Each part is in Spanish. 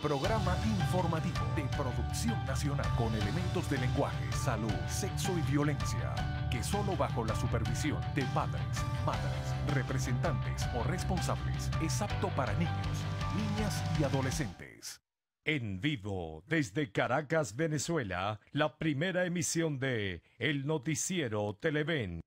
programa informativo de producción nacional con elementos de lenguaje, salud, sexo y violencia, que solo bajo la supervisión de padres, madres, representantes o responsables es apto para niños, niñas y adolescentes. En vivo, desde Caracas, Venezuela, la primera emisión de El Noticiero Televen.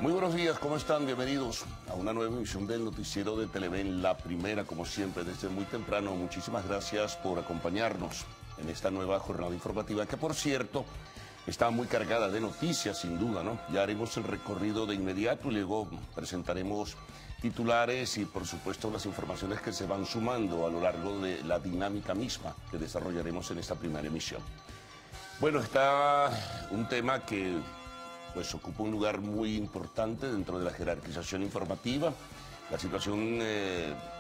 Muy buenos días, ¿cómo están? Bienvenidos a una nueva emisión del Noticiero de Televen, la primera, como siempre, desde muy temprano. Muchísimas gracias por acompañarnos en esta nueva jornada informativa, que por cierto está muy cargada de noticias, sin duda, ¿no? Ya haremos el recorrido de inmediato y luego presentaremos titulares y, por supuesto, las informaciones que se van sumando a lo largo de la dinámica misma que desarrollaremos en esta primera emisión. Bueno, está un tema que pues ocupa un lugar muy importante dentro de la jerarquización informativa. La situación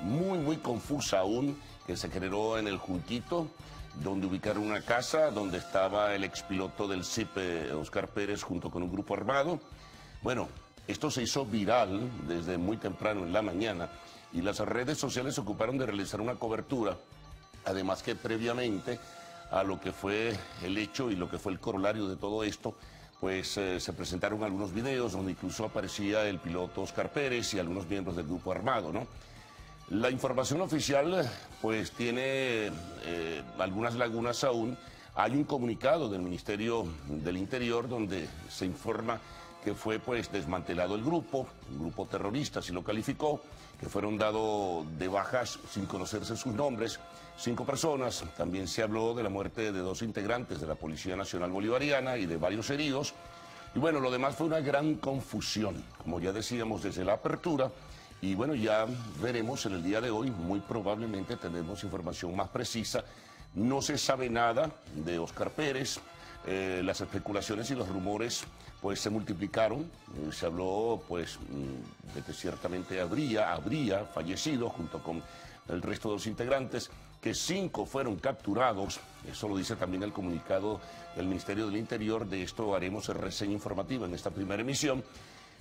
muy confusa aún que se generó en el Junquito, donde ubicaron una casa donde estaba el expiloto del CIP, Oscar Pérez, junto con un grupo armado. Bueno, esto se hizo viral desde muy temprano en la mañana y las redes sociales se ocuparon de realizar una cobertura, además que previamente a lo que fue el hecho y lo que fue el corolario de todo esto, pues se presentaron algunos videos donde incluso aparecía el piloto Oscar Pérez y algunos miembros del grupo armado, ¿no? La información oficial pues tiene algunas lagunas aún. Hay un comunicado del Ministerio del Interior donde se informa que fue pues desmantelado el grupo, un grupo terrorista, así lo calificó, que fueron dados de bajas sin conocerse sus nombres 5 personas. También se habló de la muerte de 2 integrantes de la Policía Nacional Bolivariana y de varios heridos. Y bueno, lo demás fue una gran confusión, como ya decíamos desde la apertura. Y bueno, ya veremos en el día de hoy, muy probablemente tendremos información más precisa. No se sabe nada de Oscar Pérez. Las especulaciones y los rumores pues se multiplicaron. Se habló pues de que ciertamente habría fallecido junto con el resto de los integrantes, que 5 fueron capturados. Eso lo dice también el comunicado del Ministerio del Interior. De esto haremos reseña informativa en esta primera emisión.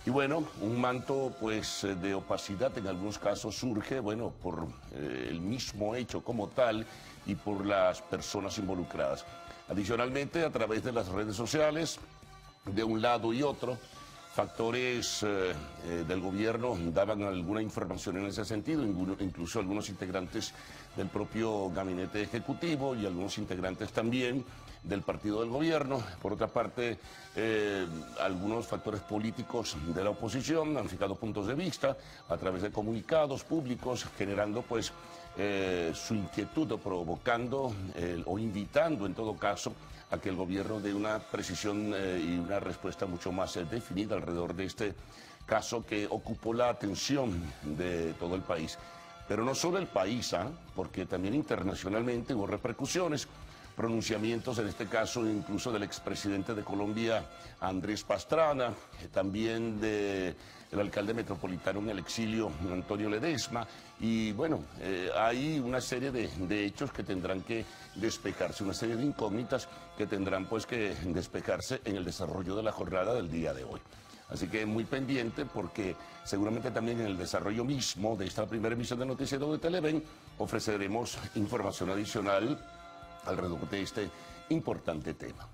Y bueno, un manto pues de opacidad en algunos casos surge, bueno, por el mismo hecho como tal y por las personas involucradas. Adicionalmente, a través de las redes sociales, de un lado y otro, factores del gobierno daban alguna información en ese sentido, incluso algunos integrantes del propio gabinete ejecutivo y algunos integrantes también del partido del gobierno. Por otra parte, algunos factores políticos de la oposición han fijado puntos de vista a través de comunicados públicos, generando pues su inquietud o provocando o invitando en todo caso a que el gobierno dé una precisión y una respuesta mucho más definida alrededor de este caso que ocupó la atención de todo el país. Pero no solo el país, porque también internacionalmente hubo repercusiones, pronunciamientos en este caso incluso del expresidente de Colombia, Andrés Pastrana, también del alcalde metropolitano en el exilio, Antonio Ledesma, y bueno, hay una serie de hechos que tendrán que despejarse, una serie de incógnitas que tendrán pues que despejarse en el desarrollo de la jornada del día de hoy. Así que muy pendiente porque seguramente también en el desarrollo mismo de esta primera emisión de Noticiero de Televen ofreceremos información adicional alrededor de este importante tema.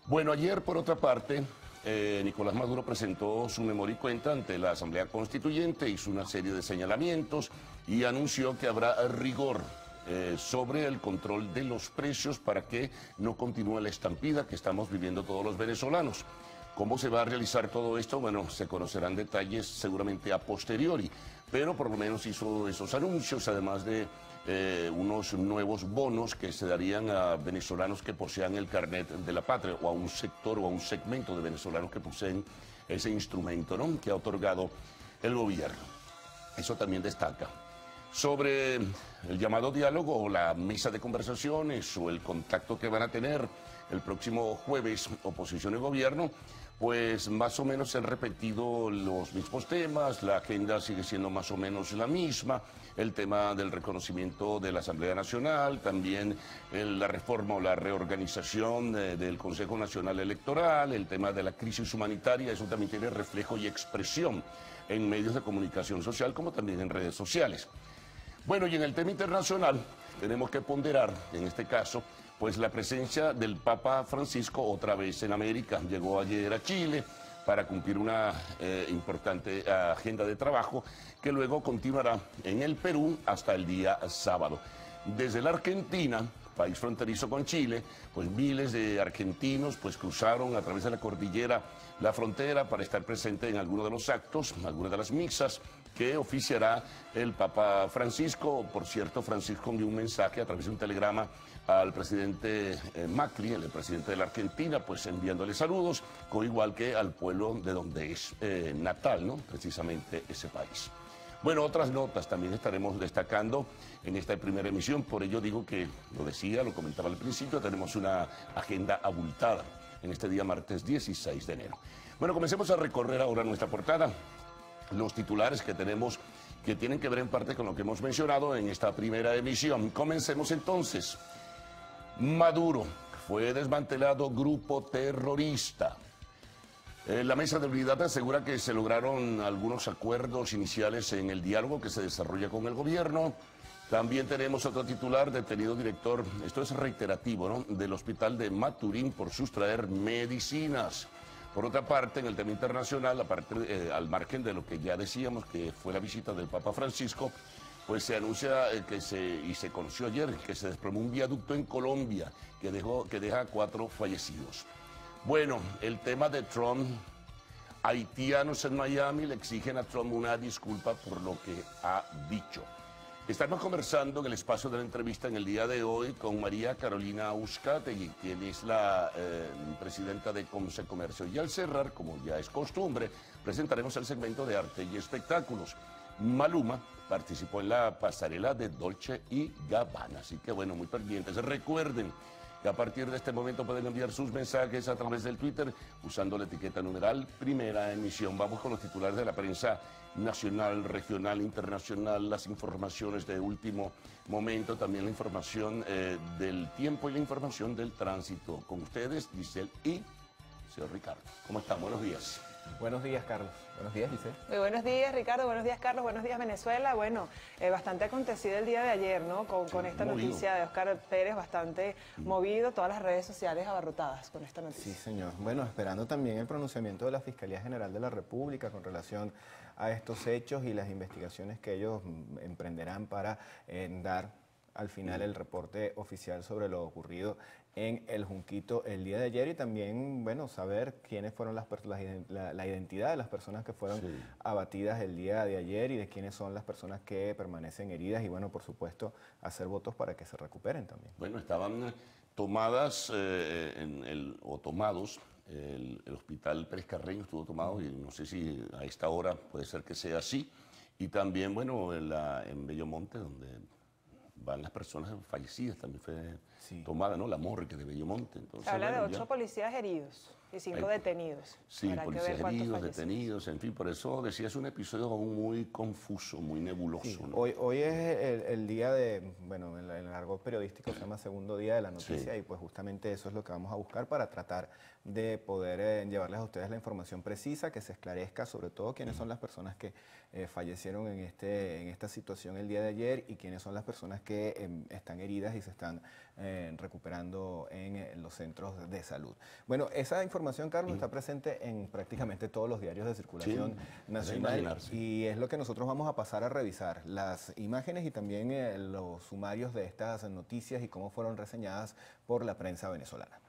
Bueno, ayer por otra parte, Nicolás Maduro presentó su memoria y cuenta ante la Asamblea Constituyente, hizo una serie de señalamientos y anunció que habrá rigor sobre el control de los precios para que no continúe la estampida que estamos viviendo todos los venezolanos. ¿Cómo se va a realizar todo esto? Bueno, se conocerán detalles seguramente a posteriori, pero por lo menos hizo esos anuncios, además de unos nuevos bonos que se darían a venezolanos que posean el carnet de la patria, o a un sector o a un segmento de venezolanos que poseen ese instrumento, ¿no?, que ha otorgado el gobierno. Eso también destaca. Sobre el llamado diálogo o la mesa de conversaciones o el contacto que van a tener el próximo jueves oposición y gobierno, pues más o menos se han repetido los mismos temas, la agenda sigue siendo más o menos la misma. el tema del reconocimiento de la Asamblea Nacional, también la reforma o la reorganización del Consejo Nacional Electoral, el tema de la crisis humanitaria, eso también tiene reflejo y expresión en medios de comunicación social como también en redes sociales. Bueno, y en el tema internacional tenemos que ponderar, en este caso, pues la presencia del Papa Francisco otra vez en América. Llegó ayer a Chile para cumplir una importante agenda de trabajo que luego continuará en el Perú hasta el día sábado. Desde la Argentina, país fronterizo con Chile, pues miles de argentinos pues cruzaron a través de la cordillera la frontera para estar presente en algunos de los actos, algunas de las misas que oficiará el Papa Francisco. Por cierto, Francisco envió un mensaje a través de un telegrama al presidente Macri, el presidente de la Argentina, pues enviándole saludos, igual que al pueblo de donde es natal, ¿no? Precisamente ese país. Bueno, otras notas también estaremos destacando en esta primera emisión, por ello digo que, lo decía, lo comentaba al principio, tenemos una agenda abultada en este día martes 16 de enero. Bueno, comencemos a recorrer ahora nuestra portada, los titulares que tenemos que tienen que ver en parte con lo que hemos mencionado en esta primera emisión. Comencemos entonces. Maduro, fue desmantelado grupo terrorista. La mesa de unidad asegura que se lograron algunos acuerdos iniciales en el diálogo que se desarrolla con el gobierno. También tenemos otro titular, detenido director, esto es reiterativo, ¿no?, del hospital de Maturín por sustraer medicinas. Por otra parte, en el tema internacional, aparte, al margen de lo que ya decíamos, que fue la visita del Papa Francisco, pues se anuncia y se conoció ayer que se desplomó un viaducto en Colombia que deja 4 fallecidos. Bueno, el tema de Trump, haitianos en Miami le exigen a Trump una disculpa por lo que ha dicho. Estamos conversando en el espacio de la entrevista en el día de hoy con María Carolina Uzcategui, quien es la presidenta de Comce Comercio. Y al cerrar, como ya es costumbre, presentaremos el segmento de arte y espectáculos. Maluma participó en la pasarela de Dolce y Gabbana, así que bueno, muy pendientes. Recuerden que a partir de este momento pueden enviar sus mensajes a través del Twitter usando la etiqueta numeral Primera Emisión. Vamos con los titulares de la prensa nacional, regional, internacional, las informaciones de último momento, también la información del tiempo y la información del tránsito. Con ustedes, Giselle y señor Ricardo. ¿Cómo están? Buenos días. Buenos días, Carlos. Buenos días, Giselle. Muy buenos días, Ricardo. Buenos días, Carlos. Buenos días, Venezuela. Bueno, bastante acontecido el día de ayer, ¿no? Con esta noticia de Óscar Pérez, bastante movido, todas las redes sociales abarrotadas con esta noticia. Sí, señor. Bueno, esperando también el pronunciamiento de la Fiscalía General de la República con relación a estos hechos y las investigaciones que ellos emprenderán para dar al final el reporte oficial sobre lo ocurrido en el Junquito el día de ayer y también, bueno, saber quiénes fueron la identidad de las personas que fueron abatidas el día de ayer y de quiénes son las personas que permanecen heridas y, bueno, por supuesto, hacer votos para que se recuperen también. Bueno, estaban tomados, el hospital Pérez Carreño estuvo tomado y no sé si a esta hora puede ser que sea así. Y también, bueno, en Bellomonte, donde van las personas fallecidas, también fue tomada, ¿no?, la morgue de Bellomonte. Entonces, se habla bueno, de 8 policías heridos y 5 detenidos. Sí, policías heridos, detenidos, en fin, por eso decía, es un episodio aún muy confuso, muy nebuloso. Sí. ¿No? Hoy es el día de, bueno, en el argot periodístico se llama segundo día de la noticia y pues justamente eso es lo que vamos a buscar para tratar de poder llevarles a ustedes la información precisa, que se esclarezca sobre todo quiénes son las personas que fallecieron en esta situación el día de ayer y quiénes son las personas que están heridas y se están recuperando en los centros de salud. Bueno, esa información, Carlos, está presente en prácticamente todos los diarios de circulación nacional y es lo que nosotros vamos a pasar a revisar, las imágenes y también los sumarios de estas noticias y cómo fueron reseñadas por la prensa venezolana.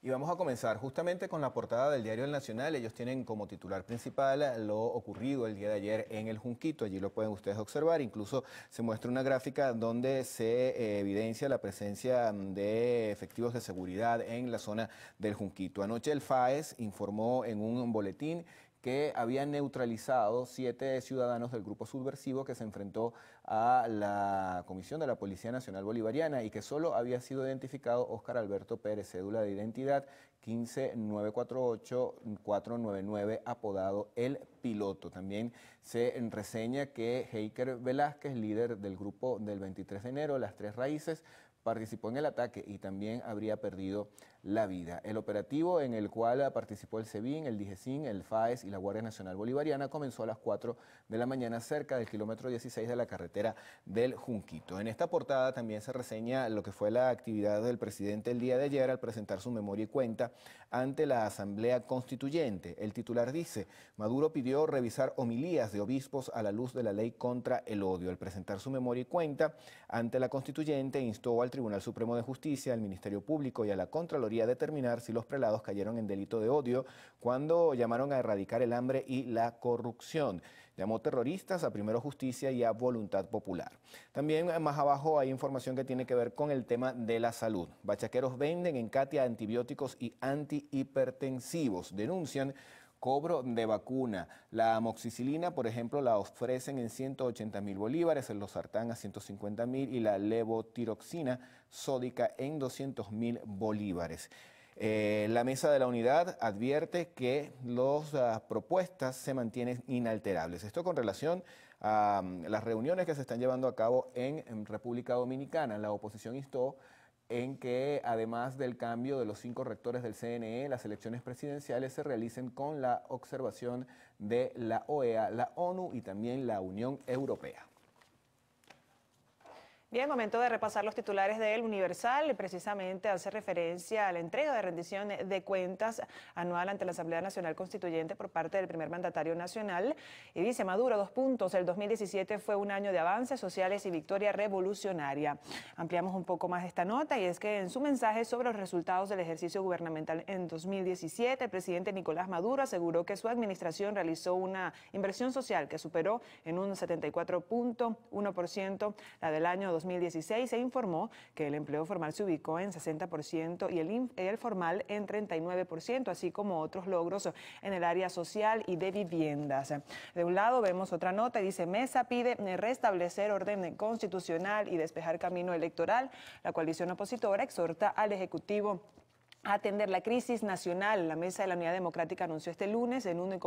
Y vamos a comenzar justamente con la portada del diario El Nacional. Ellos tienen como titular principal lo ocurrido el día de ayer en el Junquito. Allí lo pueden ustedes observar. Incluso se muestra una gráfica donde se evidencia la presencia de efectivos de seguridad en la zona del Junquito. Anoche el FAES informó en un boletín que había neutralizado 7 ciudadanos del grupo subversivo que se enfrentó a la comisión de la Policía Nacional Bolivariana y que solo había sido identificado Óscar Alberto Pérez, cédula de identidad 15948-499, apodado El Piloto. También se reseña que Heiker Velázquez, líder del grupo del 23 de enero, Las Tres Raíces, participó en el ataque y también habría perdido la vida. El operativo en el cual participó el SEBIN, el DIGESIN, el FAES y la Guardia Nacional Bolivariana comenzó a las 4 de la mañana cerca del kilómetro 16 de la carretera del Junquito. En esta portada también se reseña lo que fue la actividad del presidente el día de ayer al presentar su memoria y cuenta ante la Asamblea Constituyente. El titular dice: Maduro pidió revisar homilías de obispos a la luz de la ley contra el odio. Al presentar su memoria y cuenta ante la Constituyente, instó al Tribunal Supremo de Justicia, al Ministerio Público y a la Contraloría a determinar si los prelados cayeron en delito de odio cuando llamaron a erradicar el hambre y la corrupción. Llamó terroristas a Primero Justicia y a Voluntad Popular. También más abajo hay información que tiene que ver con el tema de la salud. Bachaqueros venden en Catia antibióticos y antihipertensivos. Denuncian cobro de vacuna. La amoxicilina, por ejemplo, la ofrecen en 180.000 bolívares, el losartán a 150.000 y la levotiroxina sódica en 200.000 bolívares. La mesa de la unidad advierte que las propuestas se mantienen inalterables. Esto con relación a las reuniones que se están llevando a cabo en República Dominicana. La oposición instó en que además del cambio de los 5 rectores del CNE, las elecciones presidenciales se realicen con la observación de la OEA, la ONU y también la Unión Europea. Bien, momento de repasar los titulares de El Universal. Precisamente hace referencia a la entrega de rendición de cuentas anual ante la Asamblea Nacional Constituyente por parte del primer mandatario nacional. Y dice Maduro, 2 puntos, el 2017 fue un año de avances sociales y victoria revolucionaria. Ampliamos un poco más esta nota y es que en su mensaje sobre los resultados del ejercicio gubernamental en 2017, el presidente Nicolás Maduro aseguró que su administración realizó una inversión social que superó en un 74.1% la del año 2016 se informó que el empleo formal se ubicó en 60% y el formal en 39%, así como otros logros en el área social y de viviendas. De un lado vemos otra nota y dice: Mesa pide restablecer orden constitucional y despejar camino electoral. La coalición opositora exhorta al Ejecutivo a atender la crisis nacional. La Mesa de la Unidad Democrática anunció este lunes en un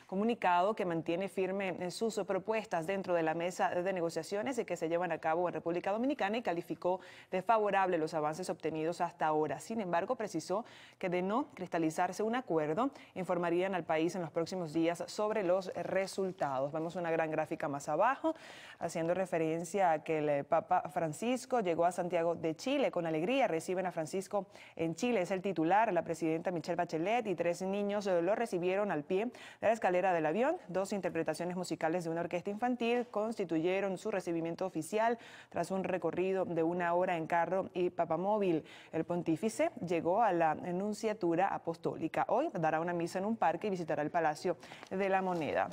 comunicado que mantiene firme en sus propuestas dentro de la mesa de negociaciones y que se llevan a cabo en República Dominicana y calificó de favorable los avances obtenidos hasta ahora. Sin embargo, precisó que de no cristalizarse un acuerdo, informarían al país en los próximos días sobre los resultados. Vemos una gran gráfica más abajo, haciendo referencia a que el Papa Francisco llegó a Santiago de Chile con alegría. Reciben a Francisco en Chile. Es el titular, la presidenta Michelle Bachelet y 3 niños lo recibieron al pie de la escalera del avión. 2 interpretaciones musicales de una orquesta infantil constituyeron su recibimiento oficial tras un recorrido de 1 hora en carro y papamóvil. El pontífice llegó a la Nunciatura Apostólica. Hoy dará una misa en un parque y visitará el Palacio de la Moneda.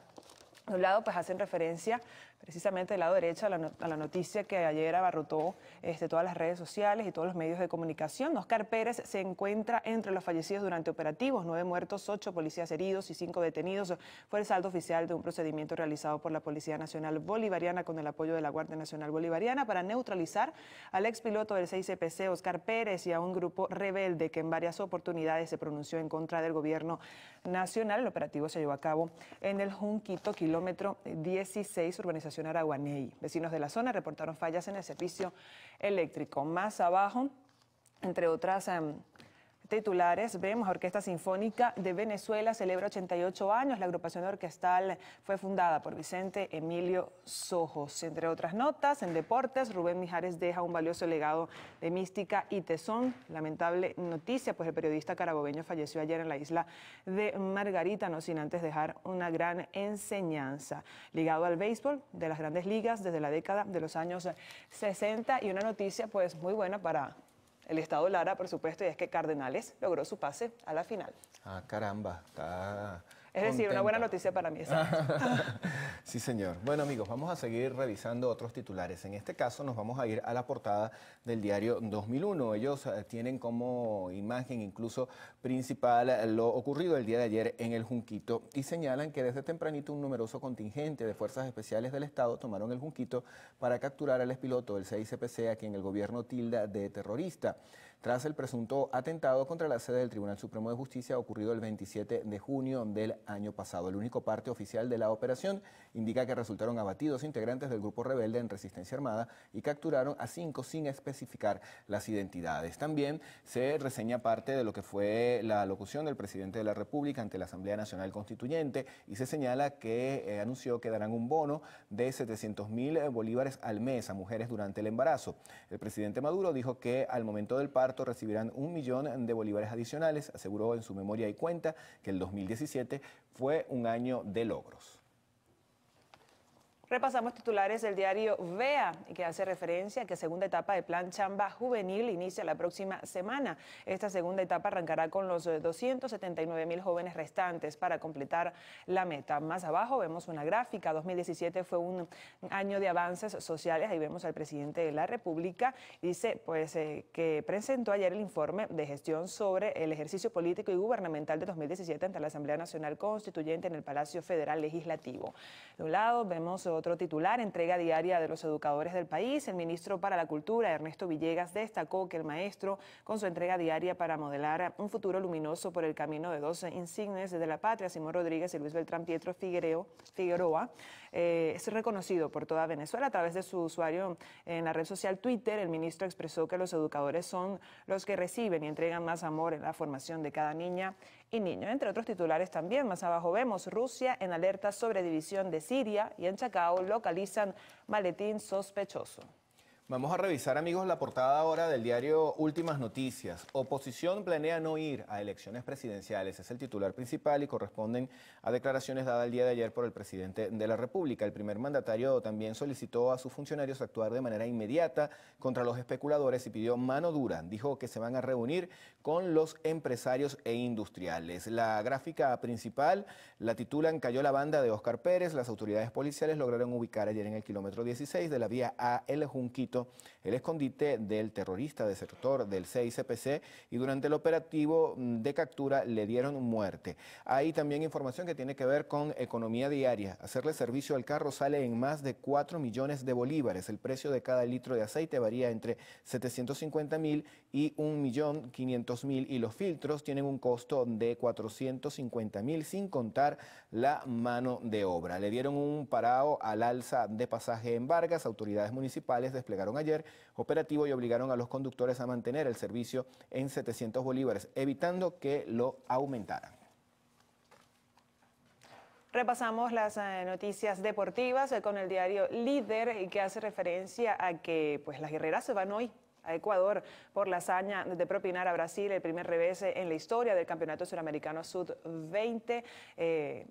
De un lado, pues hacen referencia precisamente del lado derecho a la noticia que ayer abarrotó todas las redes sociales y todos los medios de comunicación. Óscar Pérez se encuentra entre los fallecidos durante operativos, 9 muertos, 8 policías heridos y 5 detenidos. Fue el saldo oficial de un procedimiento realizado por la Policía Nacional Bolivariana con el apoyo de la Guardia Nacional Bolivariana para neutralizar al expiloto del 6CPC, Óscar Pérez, y a un grupo rebelde que en varias oportunidades se pronunció en contra del gobierno nacional. El operativo se llevó a cabo en el Junquito, kilómetro 16, urbanización Araguaney. Vecinos de la zona reportaron fallas en el servicio eléctrico. Más abajo, entre otras titulares, vemos: Orquesta Sinfónica de Venezuela celebra 88 años. La agrupación orquestal fue fundada por Vicente Emilio Sojos. Entre otras notas, en deportes, Rubén Mijares deja un valioso legado de mística y tesón. Lamentable noticia, pues el periodista carabobeño falleció ayer en la isla de Margarita, no sin antes dejar una gran enseñanza. Ligado al béisbol de las grandes ligas desde la década de los años 60, y una noticia pues muy buena para el Estado Lara, por supuesto, y es que Cardenales logró su pase a la final. Ah, caramba, está Es decir, contenta. una buena noticia para mí. Sí, señor. Bueno, amigos, vamos a seguir revisando otros titulares. En este caso nos vamos a ir a la portada del diario 2001. Ellos tienen como imagen incluso principal lo ocurrido el día de ayer en el Junquito y señalan que desde tempranito un numeroso contingente de fuerzas especiales del Estado tomaron el Junquito para capturar al expiloto del CICPC, a quien el gobierno tilda de terrorista, tras el presunto atentado contra la sede del Tribunal Supremo de Justicia ocurrido el 27 de junio del año pasado. El único parte oficial de la operación indica que resultaron abatidos integrantes del grupo rebelde en resistencia armada y capturaron a 5 sin especificar las identidades. También se reseña parte de lo que fue la locución del presidente de la República ante la Asamblea Nacional Constituyente y se señala que anunció que darán un bono de 700.000 bolívares al mes a mujeres durante el embarazo. El presidente Maduro dijo que al momento del parto recibirán 1 millón de bolívares adicionales. Aseguró en su memoria y cuenta que el 2017 fue un año de logros. Repasamos titulares del diario Vea, que hace referencia a que segunda etapa del Plan Chamba Juvenil inicia la próxima semana. Esta segunda etapa arrancará con los 279.000 jóvenes restantes para completar la meta. Más abajo vemos una gráfica. 2017 fue un año de avances sociales. Ahí vemos al presidente de la República. Dice que presentó ayer el informe de gestión sobre el ejercicio político y gubernamental de 2017 ante la Asamblea Nacional Constituyente en el Palacio Federal Legislativo. De un lado vemos otro titular, entrega diaria de los educadores del país. El ministro para la Cultura, Ernesto Villegas, destacó que el maestro, con su entrega diaria para modelar un futuro luminoso por el camino de 2 insignes de la patria, Simón Rodríguez y Luis Beltrán Pietro Figueroa, es reconocido por toda Venezuela. A través de su usuario en la red social Twitter, el ministro expresó que los educadores son los que reciben y entregan más amor en la formación de cada niña y niño. Entre otros titulares también, más abajo vemos Rusia en alerta sobre división de Siria y en Chacao localizan maletín sospechoso. Vamos a revisar, amigos, la portada ahora del diario Últimas Noticias. Oposición planea no ir a elecciones presidenciales. Es el titular principal y corresponden a declaraciones dadas el día de ayer por el presidente de la República. El primer mandatario también solicitó a sus funcionarios actuar de manera inmediata contra los especuladores y pidió mano dura. Dijo que se van a reunir con los empresarios e industriales. La gráfica principal la titulan "Cayó la banda de Óscar Pérez". Las autoridades policiales lograron ubicar ayer en el kilómetro 16 de la vía A El Junquito el escondite del terrorista desertor del CICPC y durante el operativo de captura le dieron muerte. Hay también información que tiene que ver con economía diaria. Hacerle servicio al carro sale en más de 4 millones de bolívares. El precio de cada litro de aceite varía entre 750.000 y 1.500.000 y los filtros tienen un costo de 450.000 sin contar la mano de obra. Le dieron un parado al alza de pasaje en Vargas. Autoridades municipales desplegaron ayer operativo y obligaron a los conductores a mantener el servicio en 700 bolívares, evitando que lo aumentaran. Repasamos las noticias deportivas con el diario Líder, que hace referencia a que pues, las guerreras se van hoy a Ecuador por la hazaña de propinar a Brasil el primer revés en la historia del Campeonato Suramericano Sub-20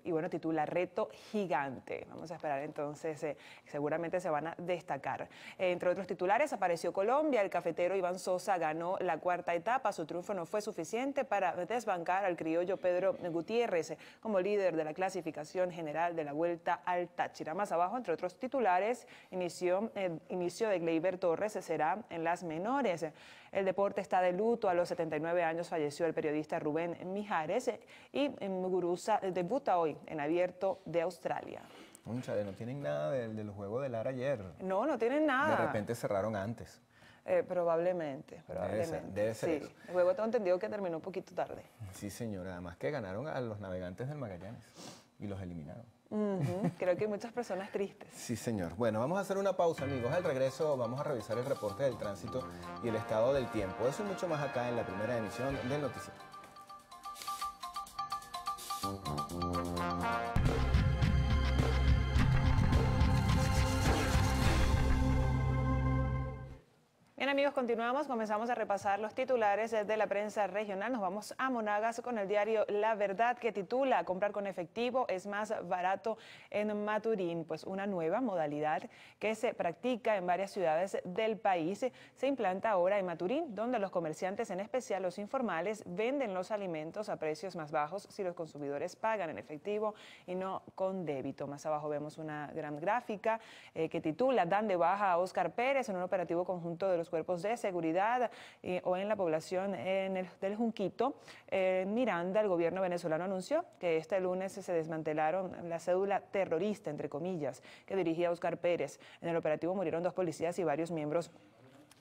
y bueno, titula Reto Gigante. Vamos a esperar entonces, seguramente se van a destacar. Entre otros titulares apareció Colombia, el cafetero Iván Sosa ganó la 4ª etapa, su triunfo no fue suficiente para desbancar al criollo Pedro Gutiérrez como líder de la clasificación general de la Vuelta al Táchira. Más abajo, entre otros titulares, inicio de Gleyber Torres será en las menores. El deporte está de luto. A los 79 años falleció el periodista Rubén Mijares y Muguruza debuta hoy en Abierto de Australia. Cónchale, no tienen nada de los juegos de Lara ayer. No, no tienen nada. De repente cerraron antes. Probablemente. Debe ser sí. eso. El juego tengo entendido que terminó un poquito tarde. Sí, señora. Además que ganaron a los navegantes del Magallanes y los eliminaron. Creo que hay muchas personas tristes. Sí, señor. Bueno, vamos a hacer una pausa, amigos. Al regreso vamos a revisar el reporte del tránsito y el estado del tiempo. Eso y mucho más acá en la primera emisión del Noticiero. Bien, amigos, continuamos. Comenzamos a repasar los titulares de la prensa regional. Nos vamos a Monagas con el diario La Verdad, que titula "Comprar con efectivo es más barato en Maturín". Pues una nueva modalidad que se practica en varias ciudades del país se implanta ahora en Maturín, donde los comerciantes, en especial los informales, venden los alimentos a precios más bajos si los consumidores pagan en efectivo y no con débito. Más abajo vemos una gran gráfica que titula "Dan de baja a Óscar Pérez en un operativo conjunto de los cuerpos de seguridad o en la población del Junquito". En Miranda, el gobierno venezolano anunció que este lunes se desmantelaron la cédula terrorista, entre comillas, que dirigía Óscar Pérez. En el operativo murieron 2 policías y varios miembros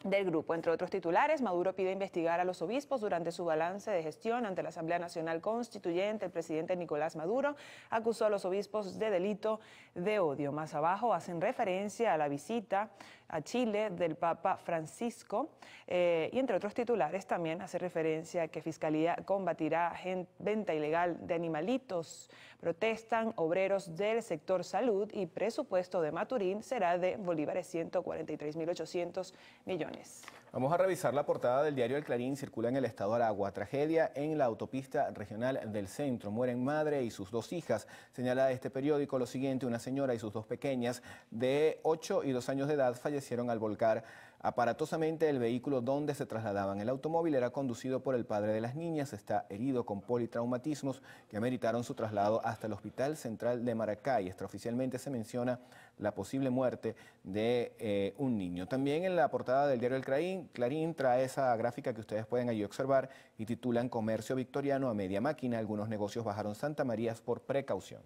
del grupo. Entre otros titulares, Maduro pide investigar a los obispos durante su balance de gestión ante la Asamblea Nacional Constituyente. El presidente Nicolás Maduro acusó a los obispos de delito de odio. Más abajo hacen referencia a la visita a Chile del Papa Francisco y entre otros titulares también hace referencia a que Fiscalía combatirá venta ilegal de animalitos. Protestan obreros del sector salud y presupuesto de Maturín será de bolívares 143.800 millones. Vamos a revisar la portada del diario El Clarín. Circula en el estado Aragua. Tragedia en la autopista regional del centro. Mueren madre y sus 2 hijas. Señala este periódico lo siguiente: una señora y sus 2 pequeñas de 8 y 2 años de edad fallecieron al volcar aparatosamente el vehículo donde se trasladaban. El automóvil era conducido por el padre de las niñas. Está herido con politraumatismos que ameritaron su traslado hasta el Hospital Central de Maracay. Extraoficialmente se menciona la posible muerte de un niño. También en la portada del diario El Clarín trae esa gráfica que ustedes pueden allí observar y titulan "Comercio victoriano a media máquina. Algunos negocios bajaron Santa María por precaución".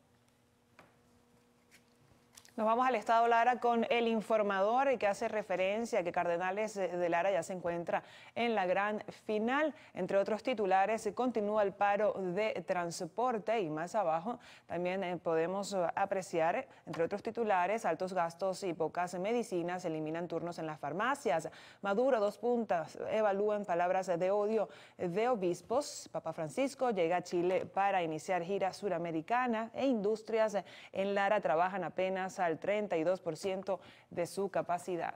Nos vamos al estado Lara con El Informador, y que hace referencia a que Cardenales de Lara ya se encuentra en la gran final. Entre otros titulares, continúa el paro de transporte, y más abajo también podemos apreciar, entre otros titulares, altos gastos y pocas medicinas eliminan turnos en las farmacias. Maduro, 2 puntas, evalúan palabras de odio de obispos. Papa Francisco llega a Chile para iniciar gira suramericana e industrias en Lara trabajan apenas al 32% de su capacidad.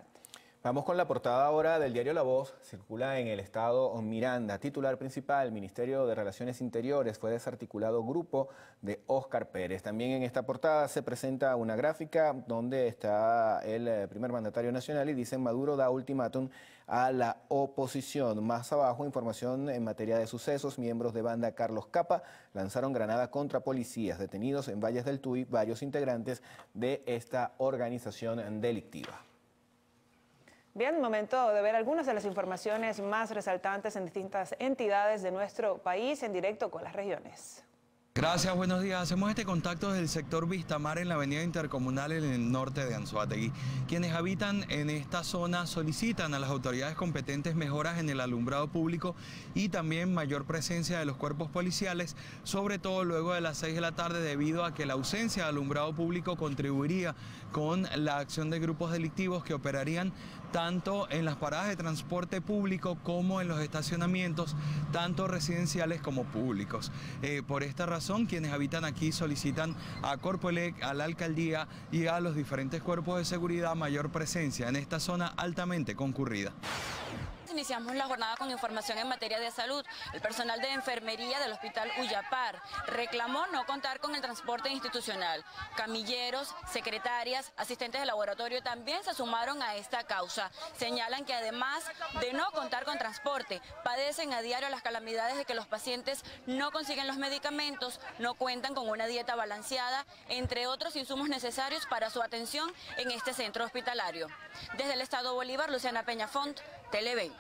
Vamos con la portada ahora del diario La Voz. Circula en el estado Miranda. Titular principal: Ministerio de Relaciones Interiores, fue desarticulado grupo de Óscar Pérez. También en esta portada se presenta una gráfica donde está el primer mandatario nacional y dicen: Maduro da ultimátum a la oposición. Más abajo, información en materia de sucesos: miembros de banda Carlos Capa lanzaron granada contra policías. Detenidos en Valles del Tuy varios integrantes de esta organización delictiva. Bien, momento de ver algunas de las informaciones más resaltantes en distintas entidades de nuestro país, en directo con las regiones. Gracias, buenos días. Hacemos este contacto desde el sector Vistamar en la avenida Intercomunal en el norte de Anzoátegui. Quienes habitan en esta zona solicitan a las autoridades competentes mejoras en el alumbrado público y también mayor presencia de los cuerpos policiales, sobre todo luego de las 6 de la tarde, debido a que la ausencia de alumbrado público contribuiría con la acción de grupos delictivos que operarían tanto en las paradas de transporte público como en los estacionamientos, tanto residenciales como públicos. Por esta razón, quienes habitan aquí solicitan a Corpoelec, a la alcaldía y a los diferentes cuerpos de seguridad mayor presencia en esta zona altamente concurrida. Iniciamos la jornada con información en materia de salud. El personal de enfermería del Hospital Uyapar reclamó no contar con el transporte institucional. Camilleros, secretarias, asistentes de laboratorio también se sumaron a esta causa. Señalan que además de no contar con transporte, padecen a diario las calamidades de que los pacientes no consiguen los medicamentos, no cuentan con una dieta balanceada, entre otros insumos necesarios para su atención en este centro hospitalario. Desde el estado Bolívar, Luciana Peñafont, Televen.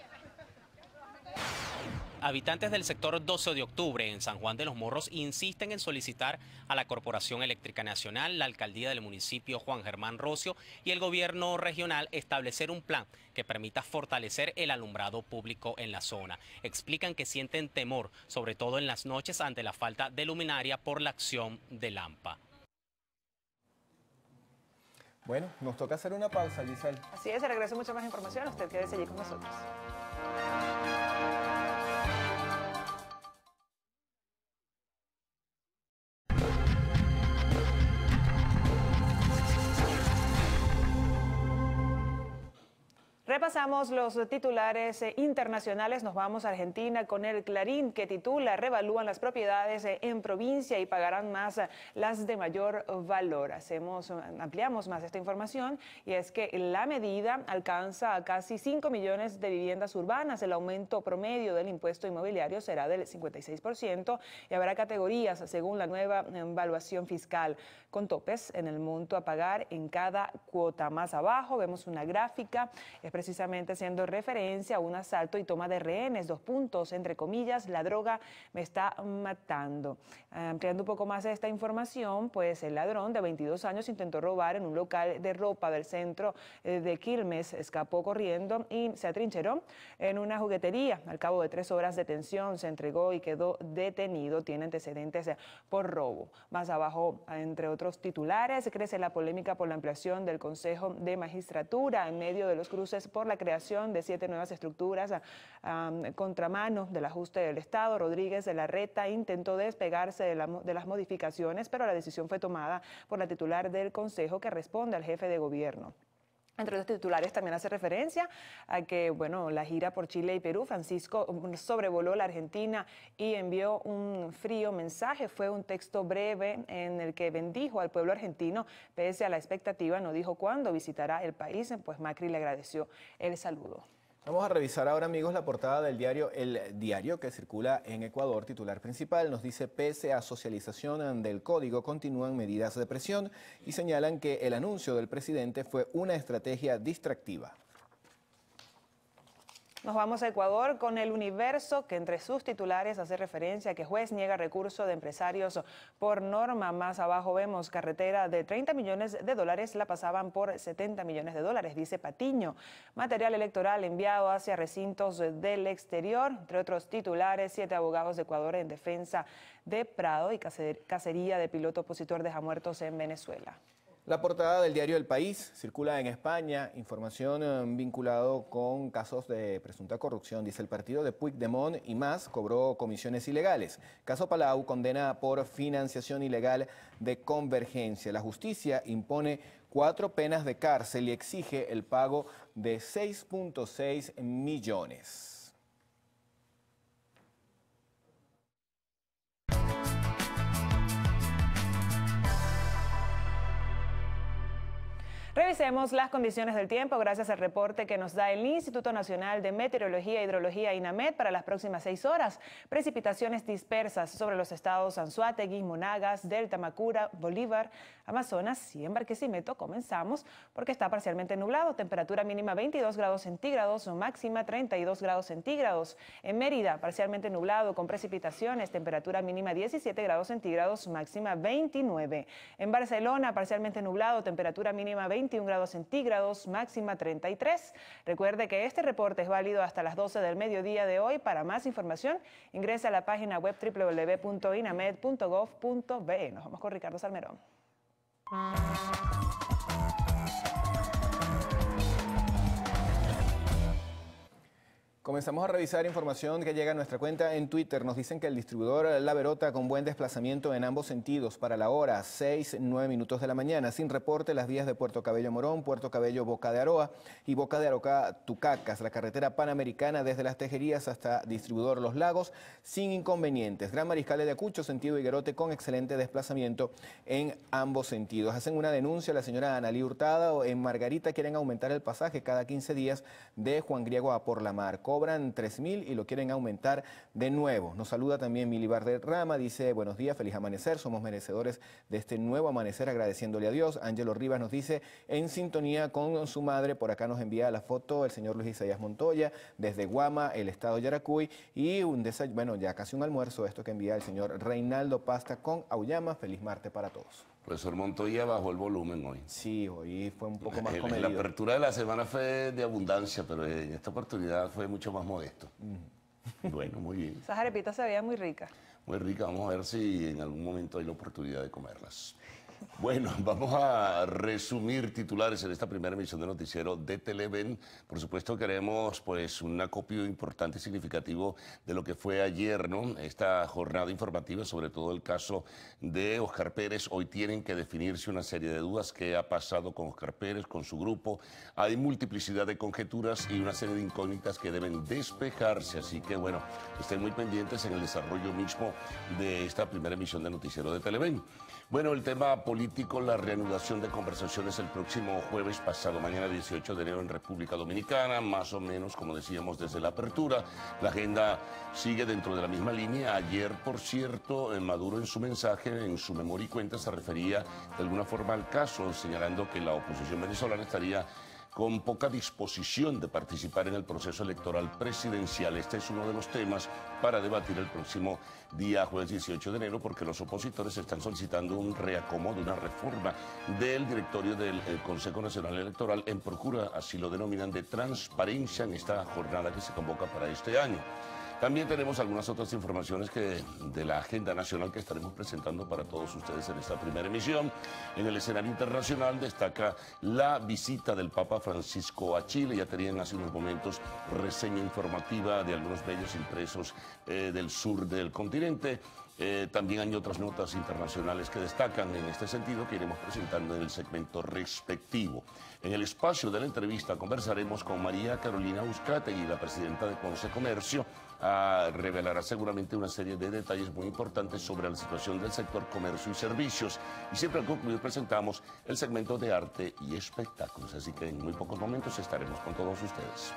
Habitantes del sector 12 de octubre en San Juan de los Morros insisten en solicitar a la Corporación Eléctrica Nacional, la alcaldía del municipio Juan Germán Rocio y el gobierno regional establecer un plan que permita fortalecer el alumbrado público en la zona. Explican que sienten temor, sobre todo en las noches, ante la falta de luminaria por la acción del AMPA. Bueno, nos toca hacer una pausa, Giselle. Así es, regreso mucha más información. Usted quédese allí con nosotros. Repasamos los titulares internacionales. Nos vamos a Argentina con el Clarín, que titula: revalúan las propiedades en provincia y pagarán más las de mayor valor. Ampliamos más esta información, y es que la medida alcanza a casi 5 millones de viviendas urbanas. El aumento promedio del impuesto inmobiliario será del 56% y habrá categorías según la nueva evaluación fiscal, con topes en el monto a pagar en cada cuota. Más abajo vemos una gráfica, es precisamente haciendo referencia a un asalto y toma de rehenes, 2 puntos, entre comillas, la droga me está matando. Ampliando un poco más esta información, pues el ladrón de 22 años intentó robar en un local de ropa del centro de Quilmes, escapó corriendo y se atrincheró en una juguetería. Al cabo de 3 horas de detención se entregó y quedó detenido, tiene antecedentes por robo. Más abajo, entre otros titulares, crece la polémica por la ampliación del Consejo de Magistratura en medio de los cruces por la creación de 7 nuevas estructuras contramano del ajuste del Estado. Rodríguez de Larreta intentó despegarse de las modificaciones, pero la decisión fue tomada por la titular del Consejo, que responde al jefe de gobierno. Entre los titulares también hace referencia a que, la gira por Chile y Perú, Francisco sobrevoló la Argentina y envió un frío mensaje. Fue un texto breve en el que bendijo al pueblo argentino, pese a la expectativa. No dijo cuándo visitará el país, pues Macri le agradeció el saludo. Vamos a revisar ahora, amigos, la portada del diario El Diario, que circula en Ecuador. Titular principal nos dice: pese a socialización del código, continúan medidas de presión, y señalan que el anuncio del presidente fue una estrategia distractiva. Nos vamos a Ecuador con El Universo, que entre sus titulares hace referencia a que juez niega recurso de empresarios por norma. Más abajo vemos: carretera de 30 millones de dólares la pasaban por 70 millones de dólares, dice Patiño. Material electoral enviado hacia recintos del exterior. Entre otros titulares, 7 abogados de Ecuador en defensa de Prado, y cacería de piloto opositor deja muertos en Venezuela. La portada del diario El País circula en España, información vinculado con casos de presunta corrupción. Dice: el partido de Puigdemont y más cobró comisiones ilegales. Caso Palau condena por financiación ilegal de Convergencia. La justicia impone 4 penas de cárcel y exige el pago de 6.6 millones. Revisemos las condiciones del tiempo gracias al reporte que nos da el Instituto Nacional de Meteorología e Hidrología, INAMED, para las próximas 6 horas. Precipitaciones dispersas sobre los estados Anzoátegui, Monagas, Delta, Macura, Bolívar, Amazonas y en Barquisimeto. Comenzamos porque está parcialmente nublado. Temperatura mínima 22 grados centígrados, máxima 32 grados centígrados. En Mérida, parcialmente nublado con precipitaciones. Temperatura mínima 17 grados centígrados, máxima 29. En Barcelona, parcialmente nublado. Temperatura mínima 21 grados centígrados, máxima 33. Recuerde que este reporte es válido hasta las 12 del mediodía de hoy. Para más información, ingrese a la página web www.inamed.gov.be. Nos vamos con Ricardo Salmerón. Comenzamos a revisar información que llega a nuestra cuenta en Twitter. Nos dicen que el distribuidor La Verota, con buen desplazamiento en ambos sentidos para la hora 6:09 minutos de la mañana. Sin reporte las vías de Puerto Cabello Morón, Puerto Cabello Boca de Aroa y Boca de Aroca Tucacas. La carretera panamericana desde Las Tejerías hasta Distribuidor Los Lagos sin inconvenientes. Gran Mariscal de Ayacucho, sentido Higuerote, con excelente desplazamiento en ambos sentidos. Hacen una denuncia la señora Analí Hurtado. En Margarita quieren aumentar el pasaje cada 15 días de Juan Griego a Por la Mar. Cobran 3.000 y lo quieren aumentar de nuevo. Nos saluda también Milibar de Rama, dice: buenos días, feliz amanecer, somos merecedores de este nuevo amanecer, agradeciéndole a Dios. Ángelo Rivas nos dice: en sintonía con su madre. Por acá nos envía la foto el señor Luis Isaías Montoya desde Guama, el estado de Yaracuy, y ya casi un almuerzo, esto que envía el señor Reinaldo Pasta con Auyama. Feliz martes para todos. Profesor Montoya bajó el volumen hoy. Sí, hoy fue un poco más comedido. La apertura de la semana fue de abundancia, pero en esta oportunidad fue mucho más modesto. Bueno, muy bien. Esas arepitas se veían muy ricas. Muy ricas, vamos a ver si en algún momento hay la oportunidad de comerlas. Bueno, vamos a resumir titulares en esta primera emisión de noticiero de Televen. Por supuesto queremos pues un acopio importante y significativo de lo que fue ayer, ¿no? Esta jornada informativa, sobre todo el caso de Óscar Pérez. Hoy tienen que definirse una serie de dudas. ¿Qué ha pasado con Óscar Pérez, con su grupo? Hay multiplicidad de conjeturas y una serie de incógnitas que deben despejarse. Así que bueno, estén muy pendientes en el desarrollo mismo de esta primera emisión de noticiero de Televen. Bueno, el tema político, la reanudación de conversaciones el próximo jueves pasado, mañana 18 de enero en República Dominicana, más o menos, como decíamos, desde la apertura. La agenda sigue dentro de la misma línea. Ayer, por cierto, Maduro en su mensaje, en su memoria y cuenta, se refería de alguna forma al caso, señalando que la oposición venezolana estaría con poca disposición de participar en el proceso electoral presidencial. Este es uno de los temas para debatir el próximo día, jueves 18 de enero, porque los opositores están solicitando un reacomodo, una reforma del directorio del Consejo Nacional Electoral en procura, así lo denominan, de transparencia en esta jornada que se convoca para este año. También tenemos algunas otras informaciones de la agenda nacional que estaremos presentando para todos ustedes en esta primera emisión. En el escenario internacional destaca la visita del Papa Francisco a Chile. Ya tenían hace unos momentos reseña informativa de algunos medios impresos del sur del continente. También hay otras notas internacionales que destacan en este sentido que iremos presentando en el segmento respectivo. En el espacio de la entrevista conversaremos con María Carolina Uzcategui, la presidenta de Concecomercio. Revelará seguramente una serie de detalles muy importantes sobre la situación del sector comercio y servicios. Y siempre al concluir presentamos el segmento de arte y espectáculos. Así que en muy pocos momentos estaremos con todos ustedes.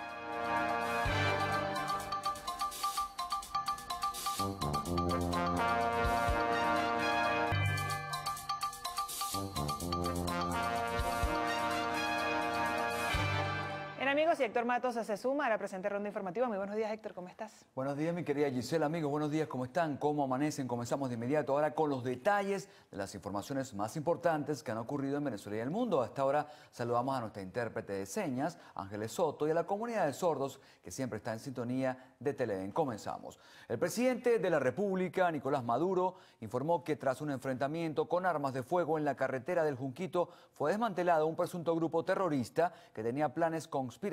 Amigos, y Héctor Matos se suma a la presente ronda informativa. Muy buenos días, Héctor, ¿cómo estás? Buenos días, mi querida Gisela. Amigos, buenos días, ¿cómo están? ¿Cómo amanecen? Comenzamos de inmediato ahora con los detalles de las informaciones más importantes que han ocurrido en Venezuela y el mundo. Hasta ahora saludamos a nuestra intérprete de señas, Ángeles Soto, y a la comunidad de sordos que siempre está en sintonía de Televen. Comenzamos. El presidente de la República, Nicolás Maduro, informó que tras un enfrentamiento con armas de fuego en la carretera del Junquito fue desmantelado un presunto grupo terrorista que tenía planes conspirativos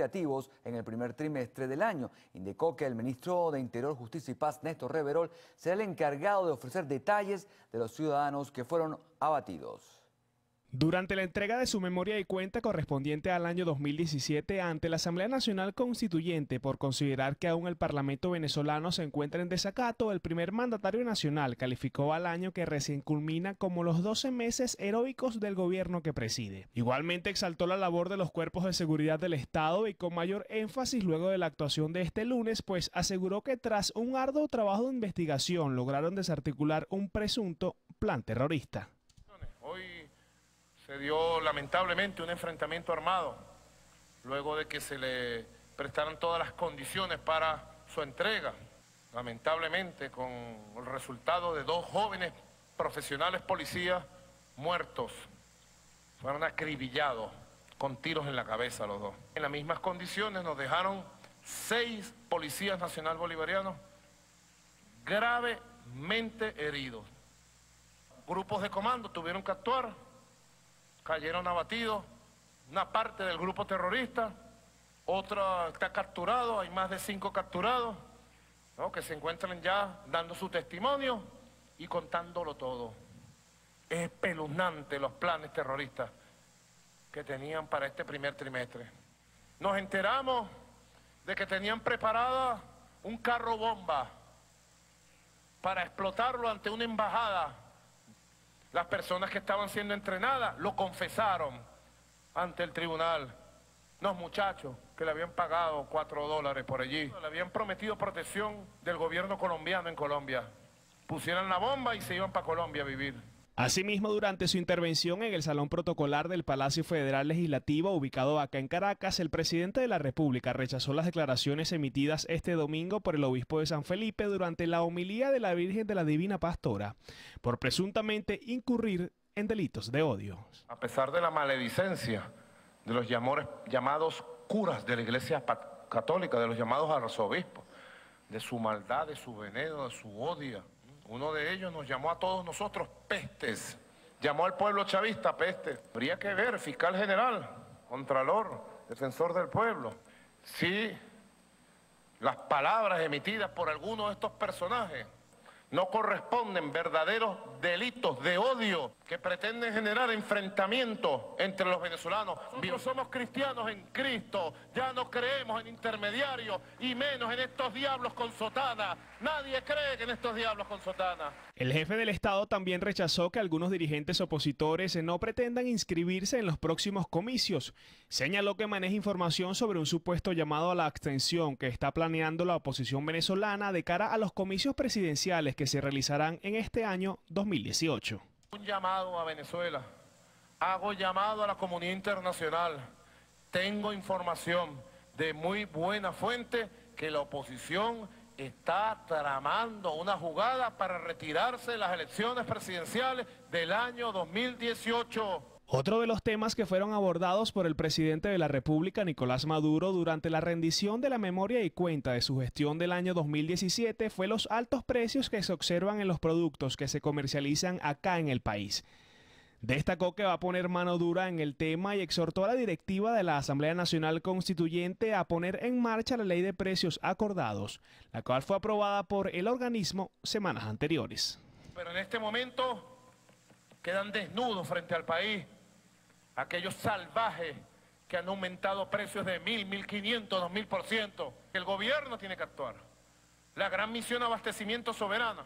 en el primer trimestre del año. Indicó que el ministro de Interior, Justicia y Paz, Néstor Reverol, será el encargado de ofrecer detalles de los ciudadanos que fueron abatidos. Durante la entrega de su memoria y cuenta correspondiente al año 2017 ante la Asamblea Nacional Constituyente por considerar que aún el Parlamento venezolano se encuentra en desacato, el primer mandatario nacional calificó al año que recién culmina como los 12 meses heroicos del gobierno que preside. Igualmente exaltó la labor de los cuerpos de seguridad del Estado y con mayor énfasis luego de la actuación de este lunes, pues aseguró que tras un arduo trabajo de investigación lograron desarticular un presunto plan terrorista. Se dio lamentablemente un enfrentamiento armado, luego de que se le prestaron todas las condiciones para su entrega, lamentablemente con el resultado de 2 jóvenes profesionales policías muertos. Fueron acribillados con tiros en la cabeza los 2. En las mismas condiciones nos dejaron 6 policías nacional bolivarianos gravemente heridos. Grupos de comando tuvieron que actuar. Cayeron abatidos, una parte del grupo terrorista, otra está capturado, hay más de 5 capturados, ¿no?, que se encuentran ya dando su testimonio y contándolo todo. Es espeluznante los planes terroristas que tenían para este primer trimestre. Nos enteramos de que tenían preparada un carro bomba para explotarlo ante una embajada. Las personas que estaban siendo entrenadas lo confesaron ante el tribunal. Los muchachos que le habían pagado $4 por allí, le habían prometido protección del gobierno colombiano en Colombia. Pusieran la bomba y se iban para Colombia a vivir. Asimismo, durante su intervención en el Salón Protocolar del Palacio Federal Legislativo, ubicado acá en Caracas, el presidente de la República rechazó las declaraciones emitidas este domingo por el obispo de San Felipe durante la homilía de la Virgen de la Divina Pastora, por presuntamente incurrir en delitos de odio. A pesar de la maledicencia de los llamados curas de la Iglesia Católica, de los llamados arzobispos, de su maldad, de su veneno, de su odio, uno de ellos nos llamó a todos nosotros pestes Llamó al pueblo chavista peste. Habría que ver, fiscal general, contralor, defensor del pueblo, si las palabras emitidas por alguno de estos personajes no corresponden verdaderos delitos de odio que pretenden generar enfrentamientos entre los venezolanos. Nosotros somos cristianos en Cristo, ya no creemos en intermediarios y menos en estos diablos con sotana. Nadie cree en estos diablos con sotana. El jefe del Estado también rechazó que algunos dirigentes opositores no pretendan inscribirse en los próximos comicios. Señaló que maneja información sobre un supuesto llamado a la abstención que está planeando la oposición venezolana de cara a los comicios presidenciales que se realizarán en este año 2018. Un llamado a Venezuela, hago llamado a la comunidad internacional. Tengo información de muy buena fuente que la oposición está tramando una jugada para retirarse de las elecciones presidenciales del año 2018. Otro de los temas que fueron abordados por el presidente de la República, Nicolás Maduro, durante la rendición de la memoria y cuenta de su gestión del año 2017 fue los altos precios que se observan en los productos que se comercializan acá en el país. Destacó que va a poner mano dura en el tema y exhortó a la directiva de la Asamblea Nacional Constituyente a poner en marcha la ley de precios acordados, la cual fue aprobada por el organismo semanas anteriores. Pero en este momento quedan desnudos frente al país aquellos salvajes que han aumentado precios de 1.000, 1.500, 2.000%. El gobierno tiene que actuar. La gran misión abastecimiento soberana,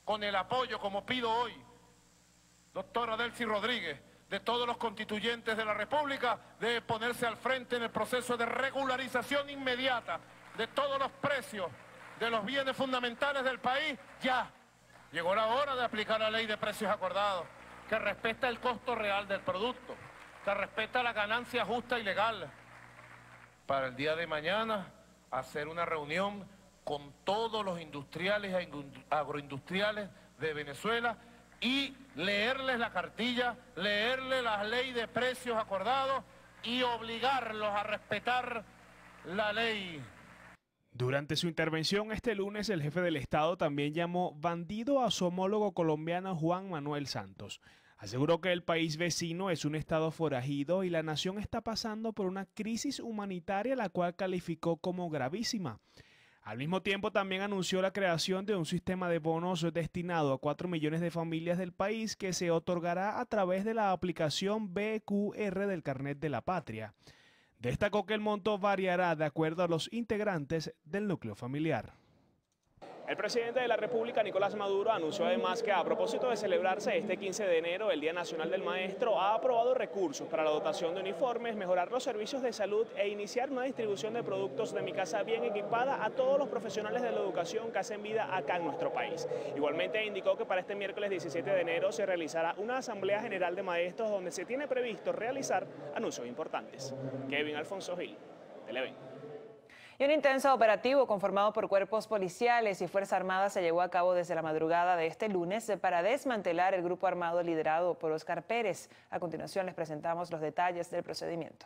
con el apoyo, como pido hoy, doctora Delcy Rodríguez, de todos los constituyentes de la República, debe ponerse al frente en el proceso de regularización inmediata de todos los precios de los bienes fundamentales del país. Ya llegó la hora de aplicar la ley de precios acordados, que respeta el costo real del producto, que respeta la ganancia justa y legal. Para el día de mañana, hacer una reunión con todos los industriales e agroindustriales de Venezuela y leerles la cartilla, leerles la ley de precios acordados y obligarlos a respetar la ley. Durante su intervención este lunes, el jefe del Estado también llamó bandido a su homólogo colombiano Juan Manuel Santos. Aseguró que el país vecino es un estado forajido y la nación está pasando por una crisis humanitaria la cual calificó como gravísima. Al mismo tiempo también anunció la creación de un sistema de bonos destinado a 4 millones de familias del país que se otorgará a través de la aplicación BQR del Carnet de la Patria. Destacó que el monto variará de acuerdo a los integrantes del núcleo familiar. El presidente de la República, Nicolás Maduro, anunció además que a propósito de celebrarse este 15 de enero, el Día Nacional del Maestro, ha aprobado recursos para la dotación de uniformes, mejorar los servicios de salud e iniciar una distribución de productos de Mi Casa Bien equipada a todos los profesionales de la educación que hacen vida acá en nuestro país. Igualmente indicó que para este miércoles 17 de enero se realizará una Asamblea General de Maestros donde se tiene previsto realizar anuncios importantes. Kevin Alfonso Gil, Televen. Y un intenso operativo conformado por cuerpos policiales y Fuerza Armada se llevó a cabo desde la madrugada de este lunes para desmantelar el grupo armado liderado por Óscar Pérez. A continuación les presentamos los detalles del procedimiento.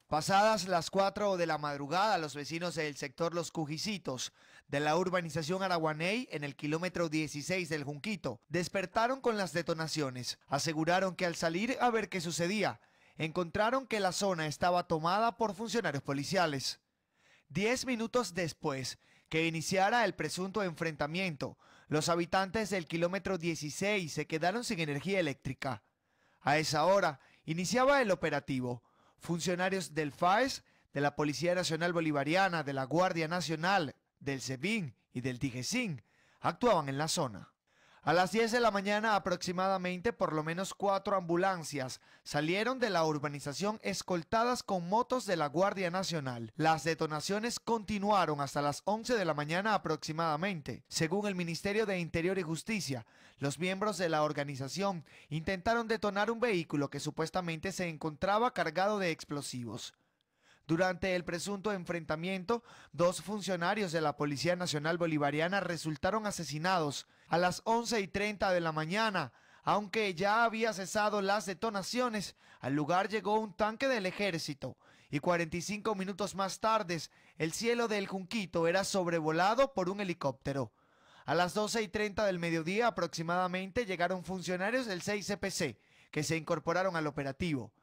Pasadas las 4 de la madrugada, los vecinos del sector Los Cujicitos de la urbanización Araguaney, en el kilómetro 16 del Junquito, despertaron con las detonaciones. Aseguraron que al salir a ver qué sucedía, encontraron que la zona estaba tomada por funcionarios policiales. 10 minutos después que iniciara el presunto enfrentamiento, los habitantes del kilómetro 16 se quedaron sin energía eléctrica. A esa hora iniciaba el operativo. Funcionarios del FAES, de la Policía Nacional Bolivariana, de la Guardia Nacional, del SEBIN y del DIGESIN actuaban en la zona. A las 10 de la mañana aproximadamente, por lo menos 4 ambulancias salieron de la urbanización escoltadas con motos de la Guardia Nacional. Las detonaciones continuaron hasta las 11 de la mañana aproximadamente. Según el Ministerio de Interior y Justicia, los miembros de la organización intentaron detonar un vehículo que supuestamente se encontraba cargado de explosivos. Durante el presunto enfrentamiento, 2 funcionarios de la Policía Nacional Bolivariana resultaron asesinados a las 11:30 de la mañana. Aunque ya había cesado las detonaciones, al lugar llegó un tanque del ejército y 45 minutos más tarde, el cielo del Junquito era sobrevolado por un helicóptero. A las 12:30 del mediodía aproximadamente llegaron funcionarios del 6CPC que se incorporaron al operativo.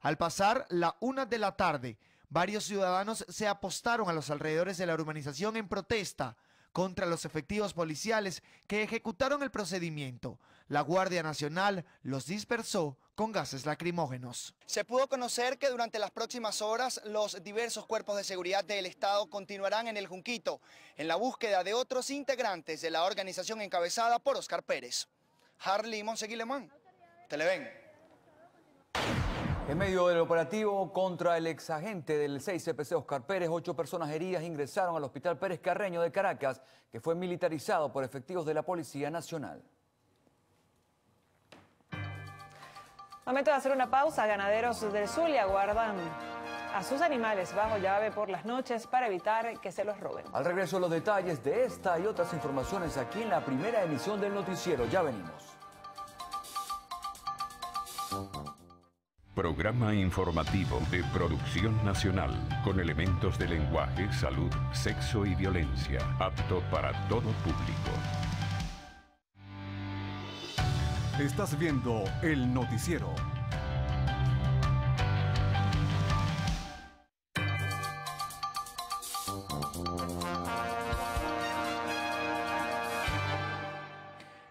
Al pasar la 1 de la tarde, varios ciudadanos se apostaron a los alrededores de la urbanización en protesta contra los efectivos policiales que ejecutaron el procedimiento. La Guardia Nacional los dispersó con gases lacrimógenos. Se pudo conocer que durante las próximas horas los diversos cuerpos de seguridad del Estado continuarán en el Junquito en la búsqueda de otros integrantes de la organización encabezada por Oscar Pérez. Harley Monseguilemán, Televen. En medio del operativo contra el exagente del 6CPC Oscar Pérez, 8 personas heridas ingresaron al Hospital Pérez Carreño de Caracas, que fue militarizado por efectivos de la Policía Nacional. Momento de hacer una pausa. Ganaderos del Zulia guardan a sus animales bajo llave por las noches para evitar que se los roben. Al regreso, los detalles de esta y otras informaciones aquí en la primera emisión del noticiero. Ya venimos. Programa informativo de Producción Nacional, con elementos de lenguaje, salud, sexo y violencia, apto para todo público. Estás viendo el noticiero.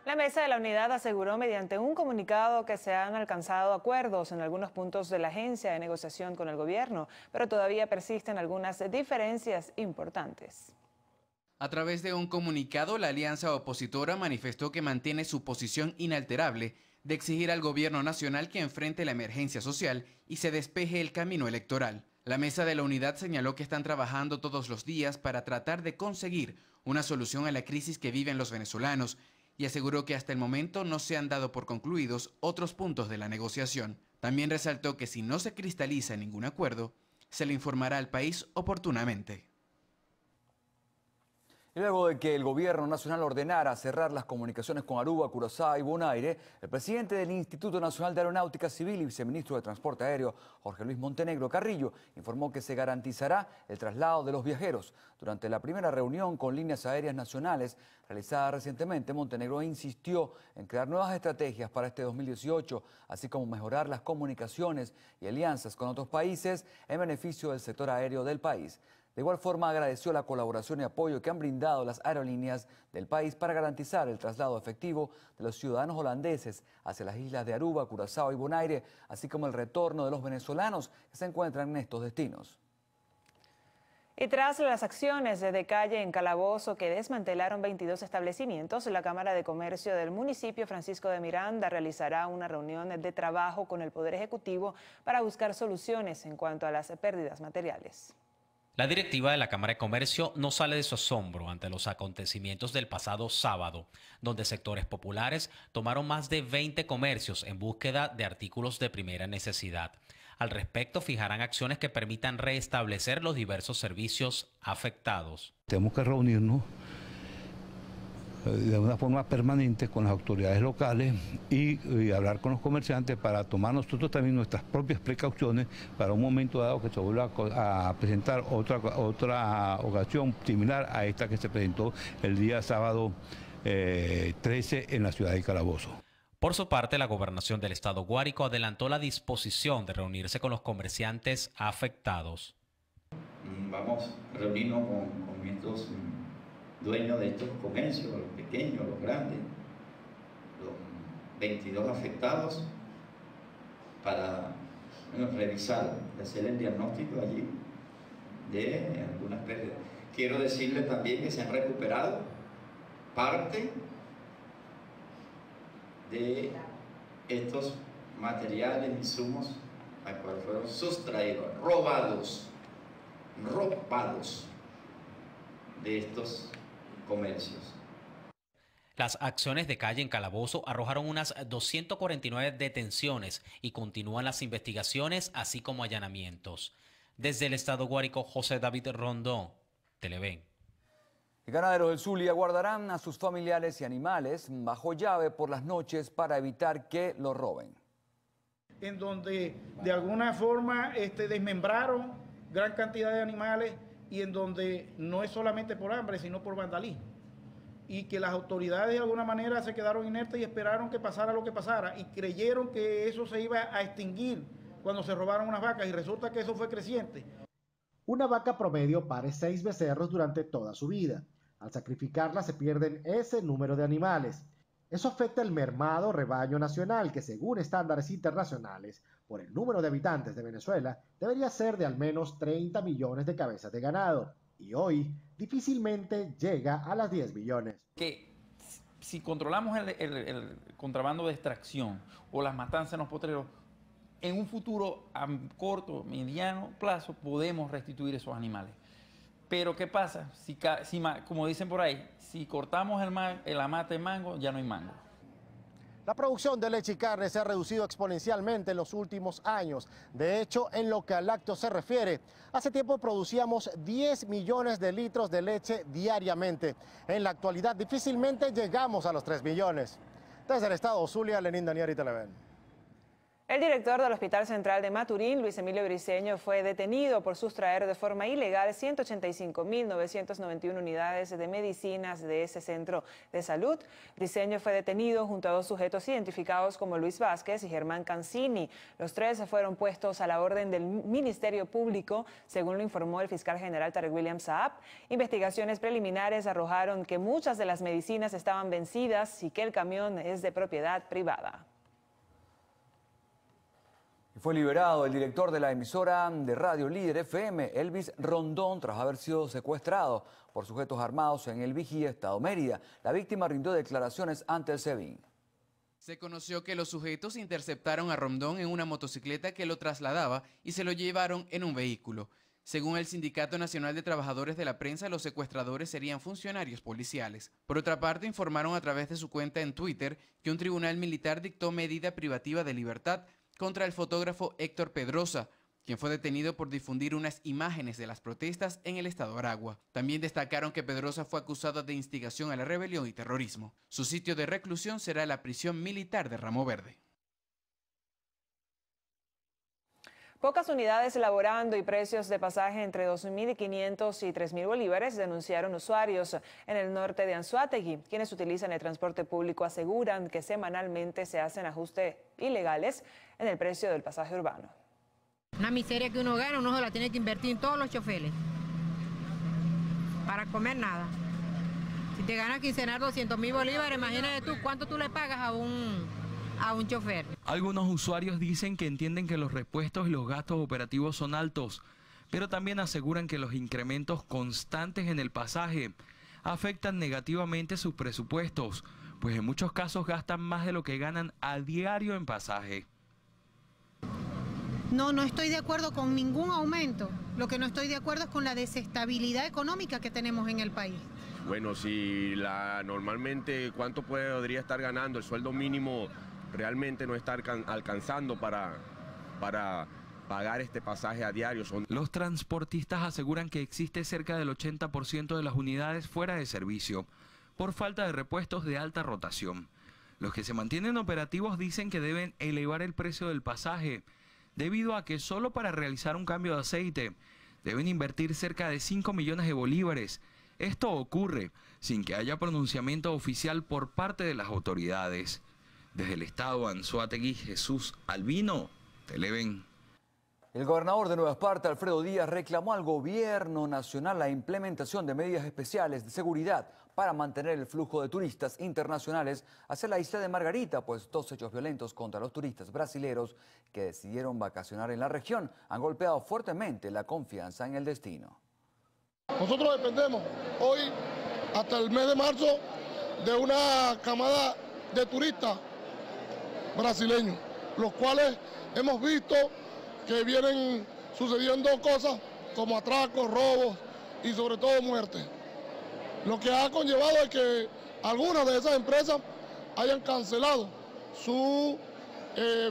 La Mesa de la Unidad aseguró mediante un comunicado que se han alcanzado acuerdos en algunos puntos de la agencia de negociación con el gobierno, pero todavía persisten algunas diferencias importantes. A través de un comunicado, la alianza opositora manifestó que mantiene su posición inalterable de exigir al gobierno nacional que enfrente la emergencia social y se despeje el camino electoral. La Mesa de la Unidad señaló que están trabajando todos los días para tratar de conseguir una solución a la crisis que viven los venezolanos y aseguró que hasta el momento no se han dado por concluidos otros puntos de la negociación. También resaltó que si no se cristaliza ningún acuerdo, se le informará al país oportunamente. Y luego de que el gobierno nacional ordenara cerrar las comunicaciones con Aruba, Curazao y Bonaire, el presidente del Instituto Nacional de Aeronáutica Civil y viceministro de Transporte Aéreo, Jorge Luis Montenegro Carrillo, informó que se garantizará el traslado de los viajeros. Durante la primera reunión con líneas aéreas nacionales realizada recientemente, Montenegro insistió en crear nuevas estrategias para este 2018, así como mejorar las comunicaciones y alianzas con otros países en beneficio del sector aéreo del país. De igual forma, agradeció la colaboración y apoyo que han brindado las aerolíneas del país para garantizar el traslado efectivo de los ciudadanos holandeses hacia las islas de Aruba, Curazao y Bonaire, así como el retorno de los venezolanos que se encuentran en estos destinos. Y tras las acciones de calle en Calabozo que desmantelaron 22 establecimientos, la Cámara de Comercio del municipio Francisco de Miranda realizará una reunión de trabajo con el Poder Ejecutivo para buscar soluciones en cuanto a las pérdidas materiales. La directiva de la Cámara de Comercio no sale de su asombro ante los acontecimientos del pasado sábado, donde sectores populares tomaron más de 20 comercios en búsqueda de artículos de primera necesidad. Al respecto, fijarán acciones que permitan restablecer los diversos servicios afectados. Tenemos que reunirnos de una forma permanente con las autoridades locales y hablar con los comerciantes para tomar nosotros también nuestras propias precauciones para un momento dado que se vuelva a presentar otra ocasión similar a esta que se presentó el día sábado 13 en la ciudad de Calabozo. Por su parte, la Gobernación del Estado Guárico adelantó la disposición de reunirse con los comerciantes afectados. Vamos a reunirnos con estos dueños de estos comercios, los pequeños, los grandes, los 22 afectados, para revisar, hacer el diagnóstico allí de algunas pérdidas. Quiero decirles también que se han recuperado parte de estos materiales, insumos, a cuales fueron sustraídos, robados de estos comercios. Las acciones de calle en Calabozo arrojaron unas 249 detenciones y continúan las investigaciones, así como allanamientos. Desde el Estado Guárico, José David Rondón, Televen. Y ganaderos del Zulia guardarán a sus familiares y animales bajo llave por las noches para evitar que los roben. En donde de alguna forma desmembraron gran cantidad de animales y en donde no es solamente por hambre, sino por vandalismo. y que las autoridades de alguna manera se quedaron inertes y esperaron que pasara lo que pasara y creyeron que eso se iba a extinguir cuando se robaron unas vacas y resulta que eso fue creciente. Una vaca promedio pare 6 becerros durante toda su vida. Al sacrificarla se pierden ese número de animales. Eso afecta el mermado rebaño nacional que, según estándares internacionales, por el número de habitantes de Venezuela, debería ser de al menos 30 millones de cabezas de ganado. Y hoy difícilmente llega a las 10 millones. Que si controlamos el contrabando de extracción o las matanzas en los potreros, en un futuro a corto, mediano plazo podemos restituir esos animales. Pero ¿qué pasa? Si como dicen por ahí, si cortamos el amate de mango, ya no hay mango. La producción de leche y carne se ha reducido exponencialmente en los últimos años. De hecho, en lo que al lácteo se refiere, hace tiempo producíamos 10 millones de litros de leche diariamente. En la actualidad difícilmente llegamos a los 3 millones. Desde el estado Zulia, Lenín Danieri, Televen. El director del Hospital Central de Maturín, Luis Emilio Briceño, fue detenido por sustraer de forma ilegal 185.991 unidades de medicinas de ese centro de salud. Briceño fue detenido junto a 2 sujetos identificados como Luis Vázquez y Germán Cancini. Los 3 fueron puestos a la orden del Ministerio Público, según lo informó el fiscal general Tarek William Saab. Investigaciones preliminares arrojaron que muchas de las medicinas estaban vencidas y que el camión es de propiedad privada. Fue liberado el director de la emisora de radio Líder FM, Elvis Rondón, tras haber sido secuestrado por sujetos armados en el Vigía, Estado Mérida. La víctima rindió declaraciones ante el SEBIN. Se conoció que los sujetos interceptaron a Rondón en una motocicleta que lo trasladaba y se lo llevaron en un vehículo. Según el Sindicato Nacional de Trabajadores de la Prensa, los secuestradores serían funcionarios policiales. Por otra parte, informaron a través de su cuenta en Twitter que un tribunal militar dictó medida privativa de libertad contra el fotógrafo Héctor Pedrosa, quien fue detenido por difundir unas imágenes de las protestas en el estado Aragua. También destacaron que Pedrosa fue acusado de instigación a la rebelión y terrorismo. Su sitio de reclusión será la prisión militar de Ramo Verde. Pocas unidades laborando y precios de pasaje entre 2.500 y 3.000 bolívares denunciaron usuarios en el norte de Anzoátegui. Quienes utilizan el transporte público aseguran que semanalmente se hacen ajustes ilegales en el precio del pasaje urbano. Una miseria que uno gana, uno se la tiene que invertir en todos los choferes. Para comer nada. Si te ganas quincenal 200.000 bolívares, imagínate tú cuánto tú le pagas a un chofer. Algunos usuarios dicen que entienden que los repuestos y los gastos operativos son altos, pero también aseguran que los incrementos constantes en el pasaje afectan negativamente sus presupuestos, pues en muchos casos gastan más de lo que ganan a diario en pasaje. No estoy de acuerdo con ningún aumento. Lo que no estoy de acuerdo es con la desestabilidad económica que tenemos en el país. Bueno, si normalmente cuánto podría estar ganando el sueldo mínimo, realmente no está alcanzando para pagar este pasaje a diario. Los transportistas aseguran que existe cerca del 80% de las unidades fuera de servicio por falta de repuestos de alta rotación. Los que se mantienen operativos dicen que deben elevar el precio del pasaje debido a que solo para realizar un cambio de aceite deben invertir cerca de 5 millones de bolívares. Esto ocurre sin que haya pronunciamiento oficial por parte de las autoridades. Desde el estado Anzoátegui, Jesús Albino, Televen. El gobernador de Nueva Esparta, Alfredo Díaz, reclamó al gobierno nacional la implementación de medidas especiales de seguridad para mantener el flujo de turistas internacionales hacia la isla de Margarita, pues 2 hechos violentos contra los turistas brasileños que decidieron vacacionar en la región han golpeado fuertemente la confianza en el destino. Nosotros dependemos hoy, hasta el mes de marzo, de una camada de turistas brasileños, los cuales hemos visto que vienen sucediendo cosas como atracos, robos y sobre todo muertes. Lo que ha conllevado es que algunas de esas empresas hayan cancelado su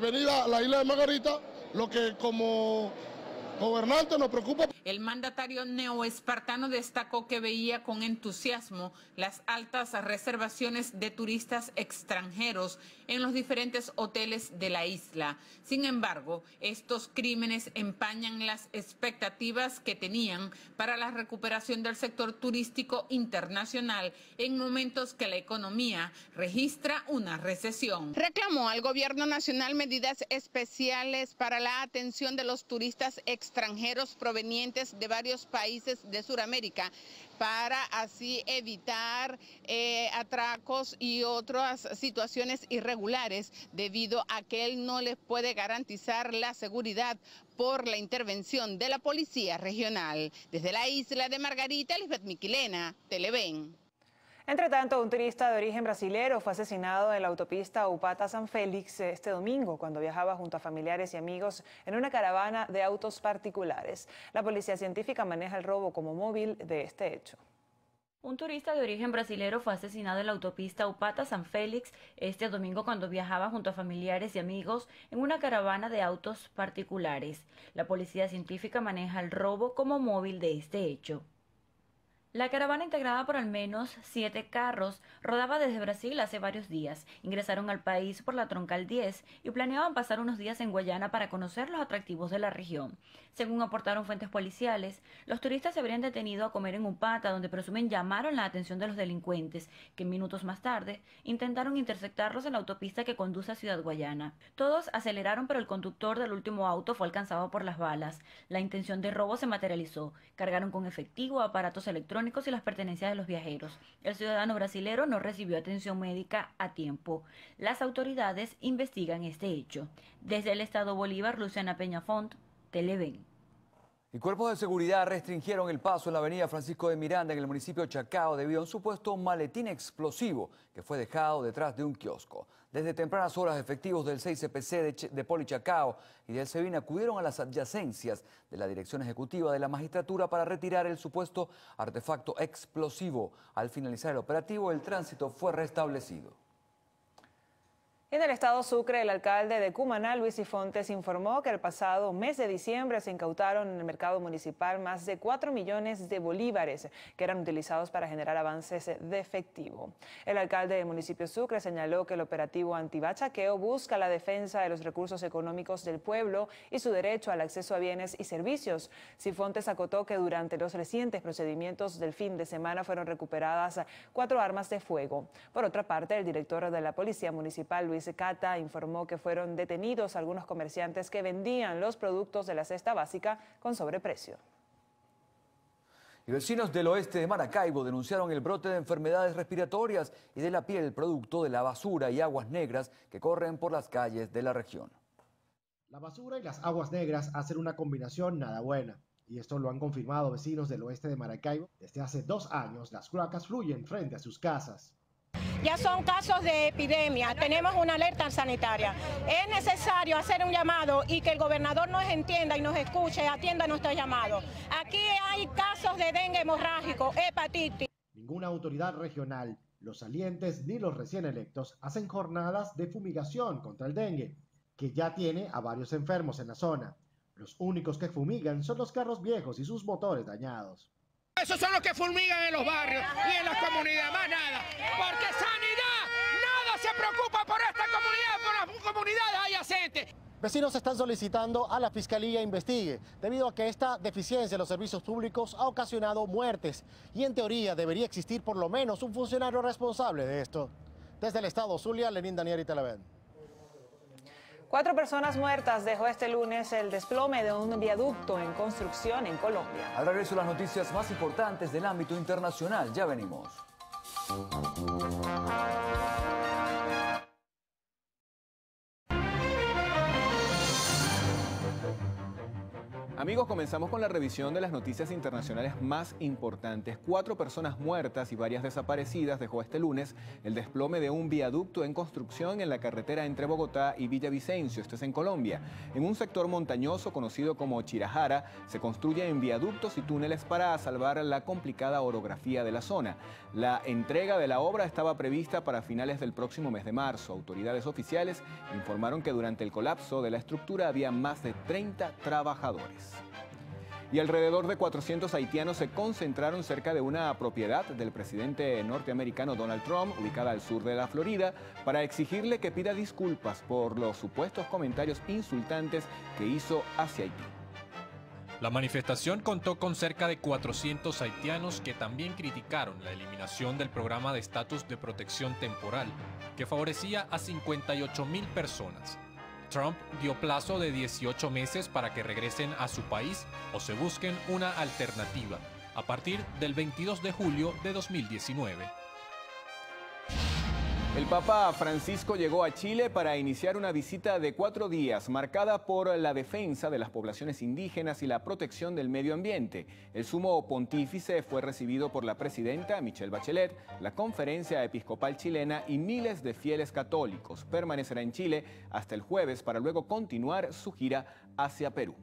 venida a la isla de Margarita, lo que como gobernantes nos preocupa. El mandatario neoespartano destacó que veía con entusiasmo las altas reservaciones de turistas extranjeros en los diferentes hoteles de la isla. Sin embargo, estos crímenes empañan las expectativas que tenían para la recuperación del sector turístico internacional en momentos que la economía registra una recesión. Reclamó al gobierno nacional medidas especiales para la atención de los turistas extranjeros provenientes de varios países de Sudamérica para así evitar atracos y otras situaciones irregulares debido a que él no les puede garantizar la seguridad por la intervención de la Policía Regional. Desde la isla de Margarita, Lisbeth Miquilena, Televen. Entre tanto, un turista de origen brasilero fue asesinado en la autopista Upata-San Félix este domingo cuando viajaba junto a familiares y amigos en una caravana de autos particulares. La policía científica maneja el robo como móvil de este hecho. Un turista de origen brasilero fue asesinado en la autopista Upata-San Félix este domingo cuando viajaba junto a familiares y amigos en una caravana de autos particulares. La policía científica maneja el robo como móvil de este hecho. La caravana, integrada por al menos 7 carros, rodaba desde Brasil hace varios días. Ingresaron al país por la Troncal 10 y planeaban pasar unos días en Guayana para conocer los atractivos de la región. Según aportaron fuentes policiales, los turistas se habrían detenido a comer en Upata, donde presumen llamaron la atención de los delincuentes, que minutos más tarde intentaron interceptarlos en la autopista que conduce a Ciudad Guayana. Todos aceleraron, pero el conductor del último auto fue alcanzado por las balas. La intención de robo se materializó. Cargaron con efectivo, aparatos electrónicos y las pertenencias de los viajeros. El ciudadano brasilero no recibió atención médica a tiempo. Las autoridades investigan este hecho. Desde el estado Bolívar, Luciana Peñafont, Televen. Y cuerpos de seguridad restringieron el paso en la avenida Francisco de Miranda en el municipio de Chacao debido a un supuesto maletín explosivo que fue dejado detrás de un kiosco. Desde tempranas horas, efectivos del 6CPC de Poli Chacao y del SEBIN acudieron a las adyacencias de la Dirección Ejecutiva de la Magistratura para retirar el supuesto artefacto explosivo. Al finalizar el operativo, el tránsito fue restablecido. En el estado Sucre, el alcalde de Cumaná, Luis Sifontes, informó que el pasado mes de diciembre se incautaron en el mercado municipal más de 4 millones de bolívares que eran utilizados para generar avances de efectivo. El alcalde del municipio Sucre señaló que el operativo antibachaqueo busca la defensa de los recursos económicos del pueblo y su derecho al acceso a bienes y servicios. Sifontes acotó que durante los recientes procedimientos del fin de semana fueron recuperadas 4 armas de fuego. Por otra parte, el director de la Policía Municipal, Luis Cata, informó que fueron detenidos algunos comerciantes que vendían los productos de la cesta básica con sobreprecio. Y vecinos del oeste de Maracaibo denunciaron el brote de enfermedades respiratorias y de la piel producto de la basura y aguas negras que corren por las calles de la región. La basura y las aguas negras hacen una combinación nada buena. Y esto lo han confirmado vecinos del oeste de Maracaibo. Desde hace 2 años, las cloacas fluyen frente a sus casas. Ya son casos de epidemia, tenemos una alerta sanitaria. Es necesario hacer un llamado y que el gobernador nos entienda y nos escuche, atienda nuestro llamado. Aquí hay casos de dengue hemorrágico, hepatitis. Ninguna autoridad regional, los salientes ni los recién electos hacen jornadas de fumigación contra el dengue, que ya tiene a varios enfermos en la zona. Los únicos que fumigan son los carros viejos y sus motores dañados. Esos son los que fumigan en los barrios y en las comunidades, más nada. Porque sanidad, nada se preocupa por esta comunidad, por las comunidades adyacentes. Vecinos están solicitando a la Fiscalía investigue, debido a que esta deficiencia en los servicios públicos ha ocasionado muertes y en teoría debería existir por lo menos un funcionario responsable de esto. Desde el estado Zulia, Lenín Daniel y Televen. 4 personas muertas dejó este lunes el desplome de un viaducto en construcción en Colombia. Al regreso, las noticias más importantes del ámbito internacional. Ya venimos. Amigos, comenzamos con la revisión de las noticias internacionales más importantes. 4 personas muertas y varias desaparecidas dejó este lunes el desplome de un viaducto en construcción en la carretera entre Bogotá y Villavicencio, esto es en Colombia. En un sector montañoso conocido como Chirajara, se construyen viaductos y túneles para salvar la complicada orografía de la zona. La entrega de la obra estaba prevista para finales del próximo mes de marzo. Autoridades oficiales informaron que durante el colapso de la estructura había más de 30 trabajadores. Y alrededor de 400 haitianos se concentraron cerca de una propiedad del presidente norteamericano Donald Trump, ubicada al sur de la Florida, para exigirle que pida disculpas por los supuestos comentarios insultantes que hizo hacia Haití. La manifestación contó con cerca de 400 haitianos que también criticaron la eliminación del programa de estatus de protección temporal, que favorecía a 58.000 personas. Trump dio plazo de 18 meses para que regresen a su país o se busquen una alternativa, a partir del 22 de julio de 2019. El Papa Francisco llegó a Chile para iniciar una visita de 4 días marcada por la defensa de las poblaciones indígenas y la protección del medio ambiente. El sumo pontífice fue recibido por la presidenta Michelle Bachelet, la Conferencia Episcopal Chilena y miles de fieles católicos. Permanecerá en Chile hasta el jueves para luego continuar su gira hacia Perú.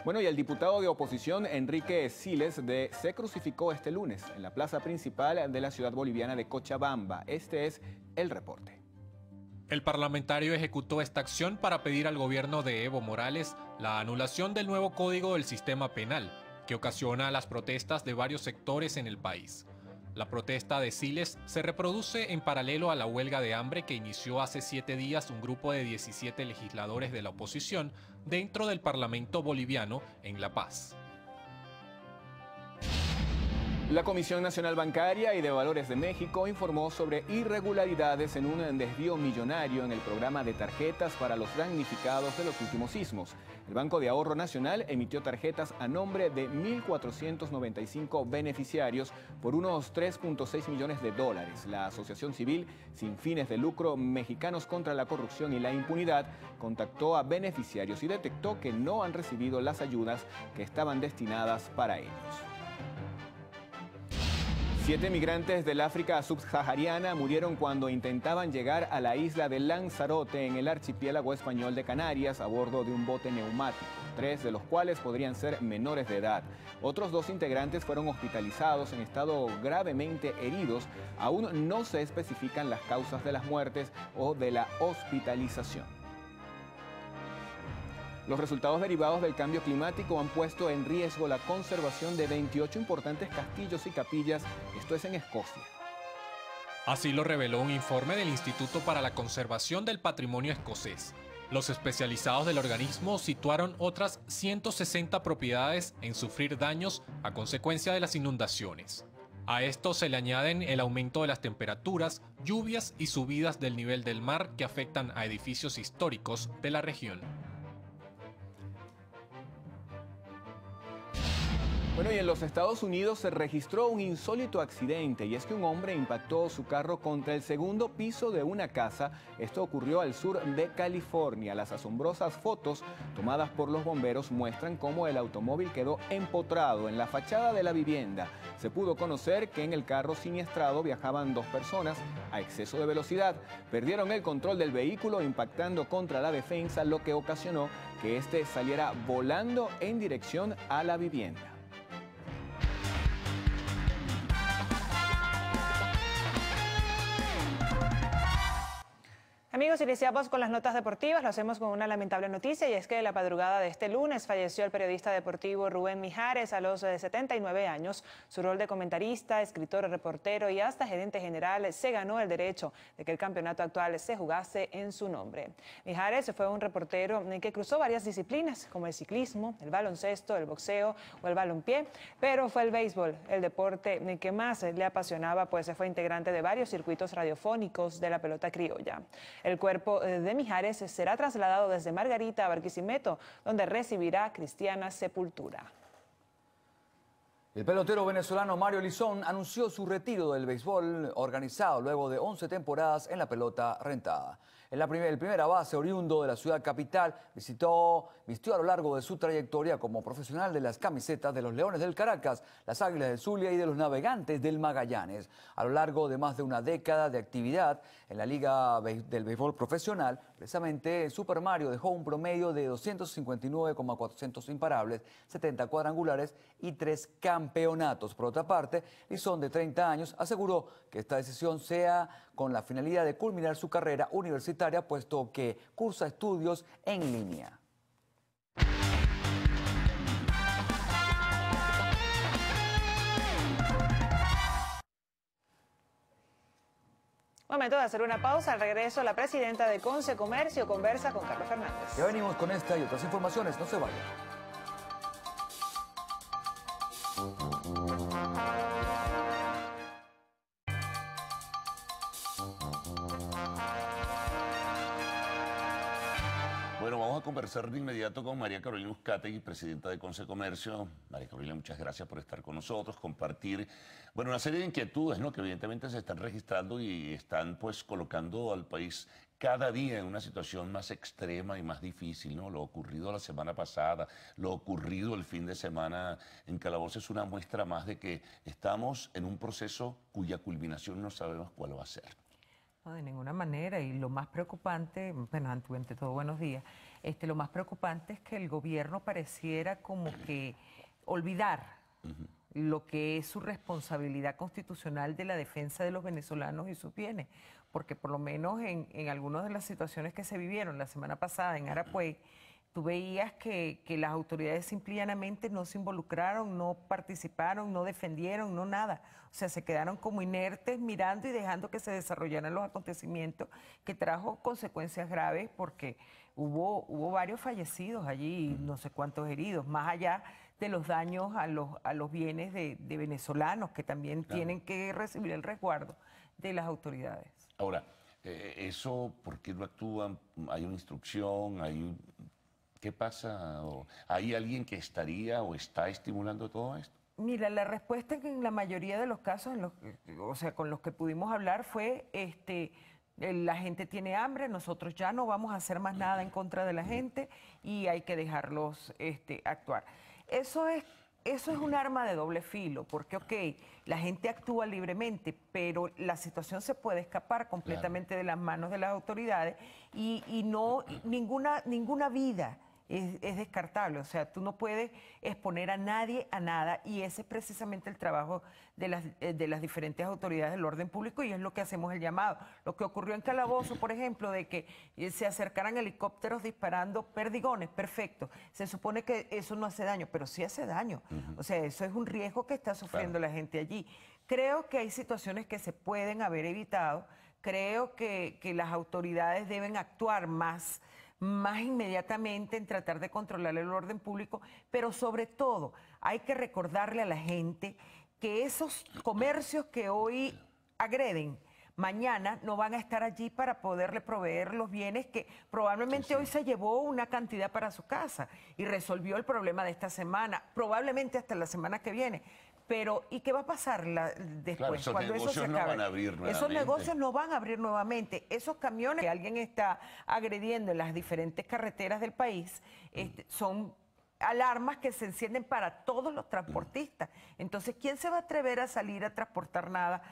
Bueno, y el diputado de oposición Enrique Siles se crucificó este lunes en la plaza principal de la ciudad boliviana de Cochabamba. Este es el reporte. El parlamentario ejecutó esta acción para pedir al gobierno de Evo Morales la anulación del nuevo Código del Sistema Penal, que ocasiona las protestas de varios sectores en el país. La protesta de Siles se reproduce en paralelo a la huelga de hambre que inició hace 7 días un grupo de 17 legisladores de la oposición dentro del Parlamento boliviano en La Paz. La Comisión Nacional Bancaria y de Valores de México informó sobre irregularidades en un desvío millonario en el programa de tarjetas para los damnificados de los últimos sismos. El Banco de Ahorro Nacional emitió tarjetas a nombre de 1.495 beneficiarios por unos 3.6 millones de dólares. La Asociación Civil Sin Fines de Lucro Mexicanos contra la Corrupción y la Impunidad contactó a beneficiarios y detectó que no han recibido las ayudas que estaban destinadas para ellos. 7 migrantes del África subsahariana murieron cuando intentaban llegar a la isla de Lanzarote en el archipiélago español de Canarias a bordo de un bote neumático, 3 de los cuales podrían ser menores de edad. Otros 2 integrantes fueron hospitalizados en estado gravemente heridos. Aún no se especifican las causas de las muertes o de la hospitalización. Los resultados derivados del cambio climático han puesto en riesgo la conservación de 28 importantes castillos y capillas, esto es en Escocia. Así lo reveló un informe del Instituto para la Conservación del Patrimonio Escocés. Los especializados del organismo situaron otras 160 propiedades en sufrir daños a consecuencia de las inundaciones. A esto se le añaden el aumento de las temperaturas, lluvias y subidas del nivel del mar que afectan a edificios históricos de la región. Bueno, y en los Estados Unidos se registró un insólito accidente, y es que un hombre impactó su carro contra el segundo piso de una casa. Esto ocurrió al sur de California. Las asombrosas fotos tomadas por los bomberos muestran cómo el automóvil quedó empotrado en la fachada de la vivienda. Se pudo conocer que en el carro siniestrado viajaban 2 personas a exceso de velocidad. Perdieron el control del vehículo impactando contra la defensa, lo que ocasionó que este saliera volando en dirección a la vivienda. Amigos, iniciamos con las notas deportivas. Lo hacemos con una lamentable noticia, y es que la madrugada de este lunes falleció el periodista deportivo Rubén Mijares a los 79 años. Su rol de comentarista, escritor, reportero y hasta gerente general se ganó el derecho de que el campeonato actual se jugase en su nombre. Mijares fue un reportero que cruzó varias disciplinas como el ciclismo, el baloncesto, el boxeo o el balompié, pero fue el béisbol el deporte que más le apasionaba, pues fue integrante de varios circuitos radiofónicos de la pelota criolla. El cuerpo de Mijares será trasladado desde Margarita a Barquisimeto, donde recibirá cristiana sepultura. El pelotero venezolano Mario Lizón anunció su retiro del béisbol organizado luego de 11 temporadas en la pelota rentada. El primera base oriundo de la ciudad capital vistió a lo largo de su trayectoria como profesional de las camisetas de los Leones del Caracas, las Águilas del Zulia y de los Navegantes del Magallanes. A lo largo de más de una década de actividad en la Liga del Béisbol Profesional, precisamente Super Mario dejó un promedio de 259,400 imparables, 70 cuadrangulares y 3 campeonatos. Por otra parte, Lizón, de 30 años, aseguró que esta decisión sea con la finalidad de culminar su carrera universitaria, puesto que cursa estudios en línea. Momento de hacer una pausa. Al regreso, la presidenta de Conce Comercio conversa con Carlos Fernández. Ya venimos con esta y otras informaciones, no se vayan. Bueno, vamos a conversar de inmediato con María Carolina Uzcategui, presidenta de Conce Comercio. María Carolina, muchas gracias por estar con nosotros, compartir, bueno, una serie de inquietudes, ¿no?, que evidentemente se están registrando y están pues colocando al país cada día en una situación más extrema y más difícil, ¿no? Lo ocurrido la semana pasada, lo ocurrido el fin de semana en Calabozo es una muestra más de que estamos en un proceso cuya culminación no sabemos cuál va a ser. No, de ninguna manera, y lo más preocupante, bueno, ante todo buenos días, lo más preocupante es que el gobierno pareciera como que olvidar lo que es su responsabilidad constitucional de la defensa de los venezolanos y sus bienes, porque por lo menos en algunas de las situaciones que se vivieron la semana pasada en Arapey, tú veías que las autoridades simple y llanamente no se involucraron, no participaron, no defendieron, no nada. O sea, se quedaron como inertes mirando y dejando que se desarrollaran los acontecimientos, que trajo consecuencias graves porque hubo varios fallecidos allí, no sé cuántos heridos, más allá de los daños a los bienes de venezolanos que también tienen que recibir el resguardo de las autoridades. Ahora, eso, ¿por qué no actúan? ¿Hay una instrucción? ¿Qué pasa? ¿Hay alguien que estaría o está estimulando todo esto? Mira, la respuesta en la mayoría de los casos, con los que pudimos hablar fue, la gente tiene hambre, nosotros ya no vamos a hacer más nada en contra de la gente y hay que dejarlos actuar. Eso es un arma de doble filo, porque la gente actúa libremente, pero la situación se puede escapar completamente de las manos de las autoridades y no ninguna vida es descartable. O sea, tú no puedes exponer a nadie a nada y ese es precisamente el trabajo de las diferentes autoridades del orden público y es lo que hacemos el llamado. Lo que ocurrió en Calabozo, por ejemplo, de que se acercaran helicópteros disparando perdigones, perfecto. Se supone que eso no hace daño, pero sí hace daño. O sea, eso es un riesgo que está sufriendo la gente allí. Creo que hay situaciones que se pueden haber evitado. Creo que las autoridades deben actuar más inmediatamente en tratar de controlar el orden público, pero sobre todo hay que recordarle a la gente que esos comercios que hoy agreden, mañana no van a estar allí para poderle proveer los bienes que probablemente hoy se llevó una cantidad para su casa y resolvió el problema de esta semana, probablemente hasta la semana que viene. Pero, ¿y qué va a pasar después? Claro, cuando eso se acabe? No van a abrir nuevamente. Esos negocios no van a abrir nuevamente. Esos camiones que alguien está agrediendo en las diferentes carreteras del país son alarmas que se encienden para todos los transportistas. Entonces, ¿quién se va a atrever a salir a transportar nada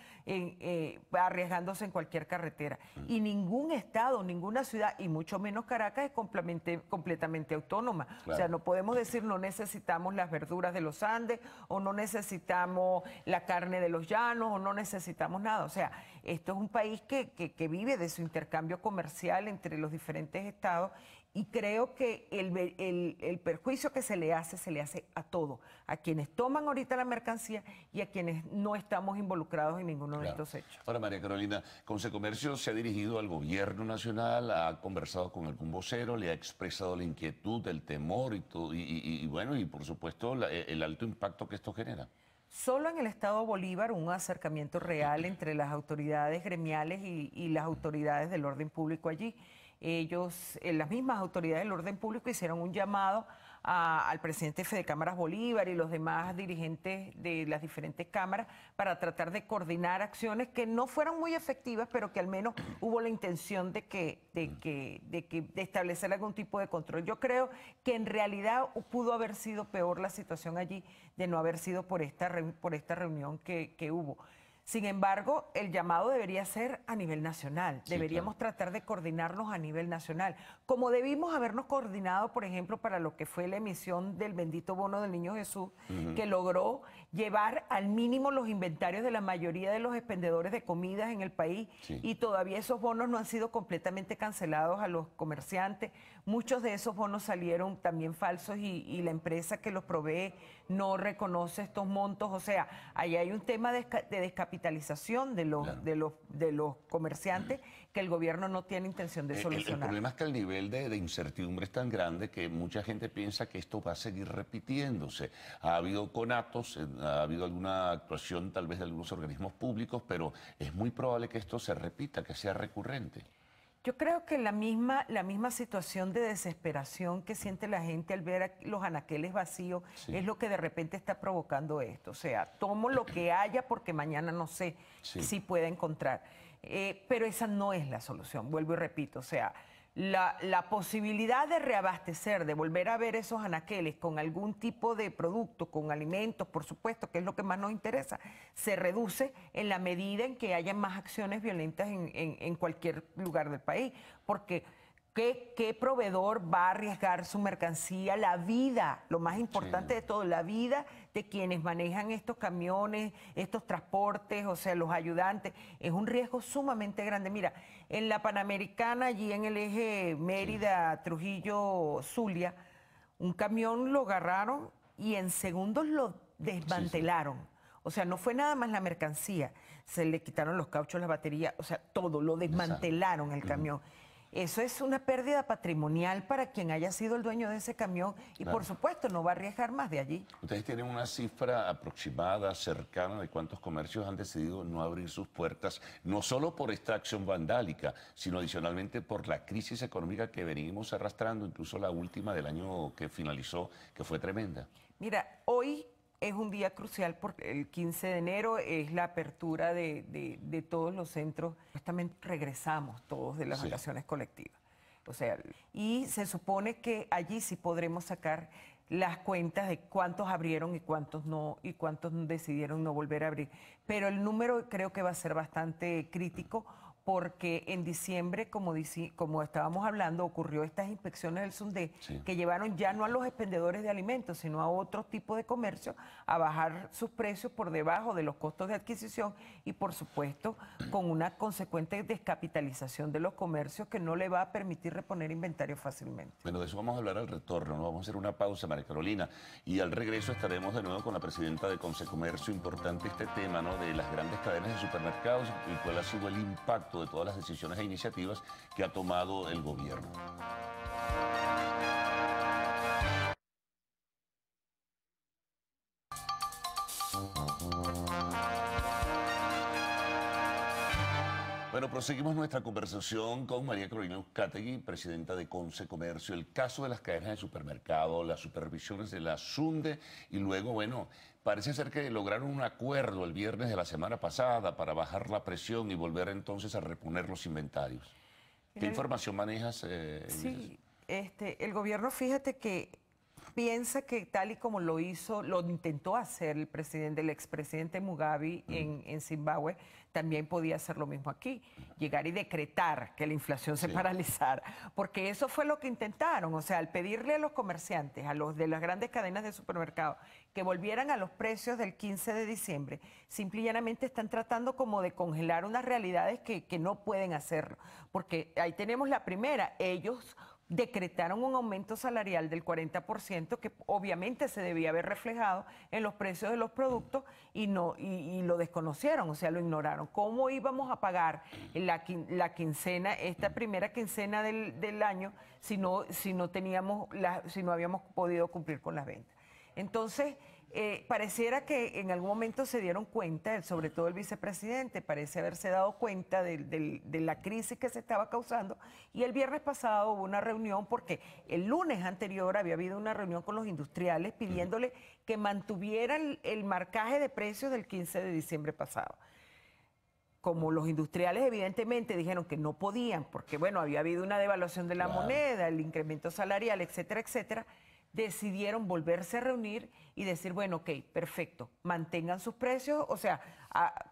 arriesgándose en cualquier carretera? Y ningún estado, ninguna ciudad, y mucho menos Caracas, es completamente autónoma. Claro. O sea, no podemos decir no necesitamos las verduras de los Andes, o no necesitamos la carne de los llanos, o no necesitamos nada. O sea, esto es un país que vive de su intercambio comercial entre los diferentes estados. Y creo que el perjuicio que se le hace a todo, a quienes toman ahorita la mercancía y a quienes no estamos involucrados en ninguno de estos hechos. Ahora, María Carolina, Conce Comercio se ha dirigido al gobierno nacional, ha conversado con algún vocero, le ha expresado la inquietud, el temor y todo, y bueno, y por supuesto el alto impacto que esto genera. Solo en el estado Bolívar un acercamiento real entre las autoridades gremiales y las autoridades del orden público allí. Ellos, las mismas autoridades del orden público, hicieron un llamado al presidente de Fedecámaras Bolívar y los demás dirigentes de las diferentes cámaras para tratar de coordinar acciones que no fueron muy efectivas, pero que al menos hubo la intención de establecer algún tipo de control. Yo creo que en realidad pudo haber sido peor la situación allí de no haber sido por esta reunión que hubo. Sin embargo, el llamado debería ser a nivel nacional. Sí, deberíamos tratar de coordinarnos a nivel nacional. Como debimos habernos coordinado, por ejemplo, para lo que fue la emisión del bendito bono del Niño Jesús, que logró llevar al mínimo los inventarios de la mayoría de los expendedores de comidas en el país. Sí. Y todavía esos bonos no han sido completamente cancelados a los comerciantes. Muchos de esos bonos salieron también falsos y la empresa que los provee no reconoce estos montos. O sea, ahí hay un tema de descapitalización descapitalización de los comerciantes que el gobierno no tiene intención de solucionar. El problema es que el nivel de incertidumbre es tan grande que mucha gente piensa que esto va a seguir repitiéndose. Ha habido conatos, ha habido alguna actuación tal vez de algunos organismos públicos, pero es muy probable que esto se repita, que sea recurrente. Yo creo que la misma situación de desesperación que siente la gente al ver los anaqueles vacíos es lo que de repente está provocando esto. O sea, tomo lo que haya porque mañana no sé si pueda encontrar. Pero esa no es la solución, vuelvo y repito. O sea, la posibilidad de reabastecer, de volver a ver esos anaqueles con algún tipo de producto, con alimentos, por supuesto, que es lo que más nos interesa, se reduce en la medida en que haya más acciones violentas en cualquier lugar del país. Porque ¿qué proveedor va a arriesgar su mercancía, la vida, lo más importante de todo, la vida de quienes manejan estos camiones, estos transportes, o sea, los ayudantes? Es un riesgo sumamente grande. Mira, en la Panamericana, allí en el eje Mérida, Trujillo, Zulia, un camión lo agarraron y en segundos lo desmantelaron. O sea, no fue nada más la mercancía, se le quitaron los cauchos, las baterías, o sea, todo, lo desmantelaron el camión. Eso es una pérdida patrimonial para quien haya sido el dueño de ese camión y por supuesto no va a arriesgar más de allí. ¿Ustedes tienen una cifra aproximada, cercana, de cuántos comercios han decidido no abrir sus puertas, no solo por esta acción vandálica, sino adicionalmente por la crisis económica que venimos arrastrando, incluso la última del año que finalizó, que fue tremenda? Mira, hoy es un día crucial porque el 15 de enero es la apertura de todos los centros. Justamente regresamos todos de las vacaciones colectivas. O sea, y se supone que allí sí podremos sacar las cuentas de cuántos abrieron y cuántos no, y cuántos decidieron no volver a abrir. Pero el número creo que va a ser bastante crítico porque en diciembre, como estábamos hablando, ocurrió estas inspecciones del SUNDE que llevaron ya no a los expendedores de alimentos, sino a otro tipo de comercio a bajar sus precios por debajo de los costos de adquisición y, por supuesto, con una consecuente descapitalización de los comercios que no le va a permitir reponer inventario fácilmente. Bueno, de eso vamos a hablar al retorno, ¿no? Vamos a hacer una pausa, María Carolina, y al regreso estaremos de nuevo con la presidenta de Consecomercio. Importante este tema, ¿no?, de las grandes cadenas de supermercados y cuál ha sido el impacto de todas las decisiones e iniciativas que ha tomado el gobierno. Bueno, proseguimos nuestra conversación con María Carolina Uzcategui, presidenta de Consecomercio. El caso de las cadenas de supermercado, las supervisiones de la SUNDE y luego, bueno, parece ser que lograron un acuerdo el viernes de la semana pasada para bajar la presión y volver entonces a reponer los inventarios. ¿Qué información manejas? Sí, el gobierno, fíjate que piensa que tal y como lo intentó hacer el expresidente Mugabe en Zimbabue, también podía hacer lo mismo aquí, llegar y decretar que la inflación se paralizara, porque eso fue lo que intentaron. O sea, al pedirle a los comerciantes, a los de las grandes cadenas de supermercados, que volvieran a los precios del 15 de diciembre, simple y llanamente están tratando como de congelar unas realidades que no pueden hacerlo, porque ahí tenemos la primera, ellos decretaron un aumento salarial del 40% que obviamente se debía haber reflejado en los precios de los productos y lo desconocieron, o sea, lo ignoraron. ¿Cómo íbamos a pagar la quincena, esta primera quincena del año, si no habíamos podido cumplir con las ventas? Entonces, pareciera que en algún momento se dieron cuenta, sobre todo el vicepresidente, parece haberse dado cuenta de la crisis que se estaba causando, y el viernes pasado hubo una reunión, porque el lunes anterior había habido una reunión con los industriales pidiéndole que mantuvieran el marcaje de precios del 15 de diciembre pasado. Como los industriales evidentemente dijeron que no podían, porque bueno, había habido una devaluación de la moneda, el incremento salarial, etcétera, etcétera, decidieron volverse a reunir y decir, bueno, ok, perfecto, mantengan sus precios, o sea,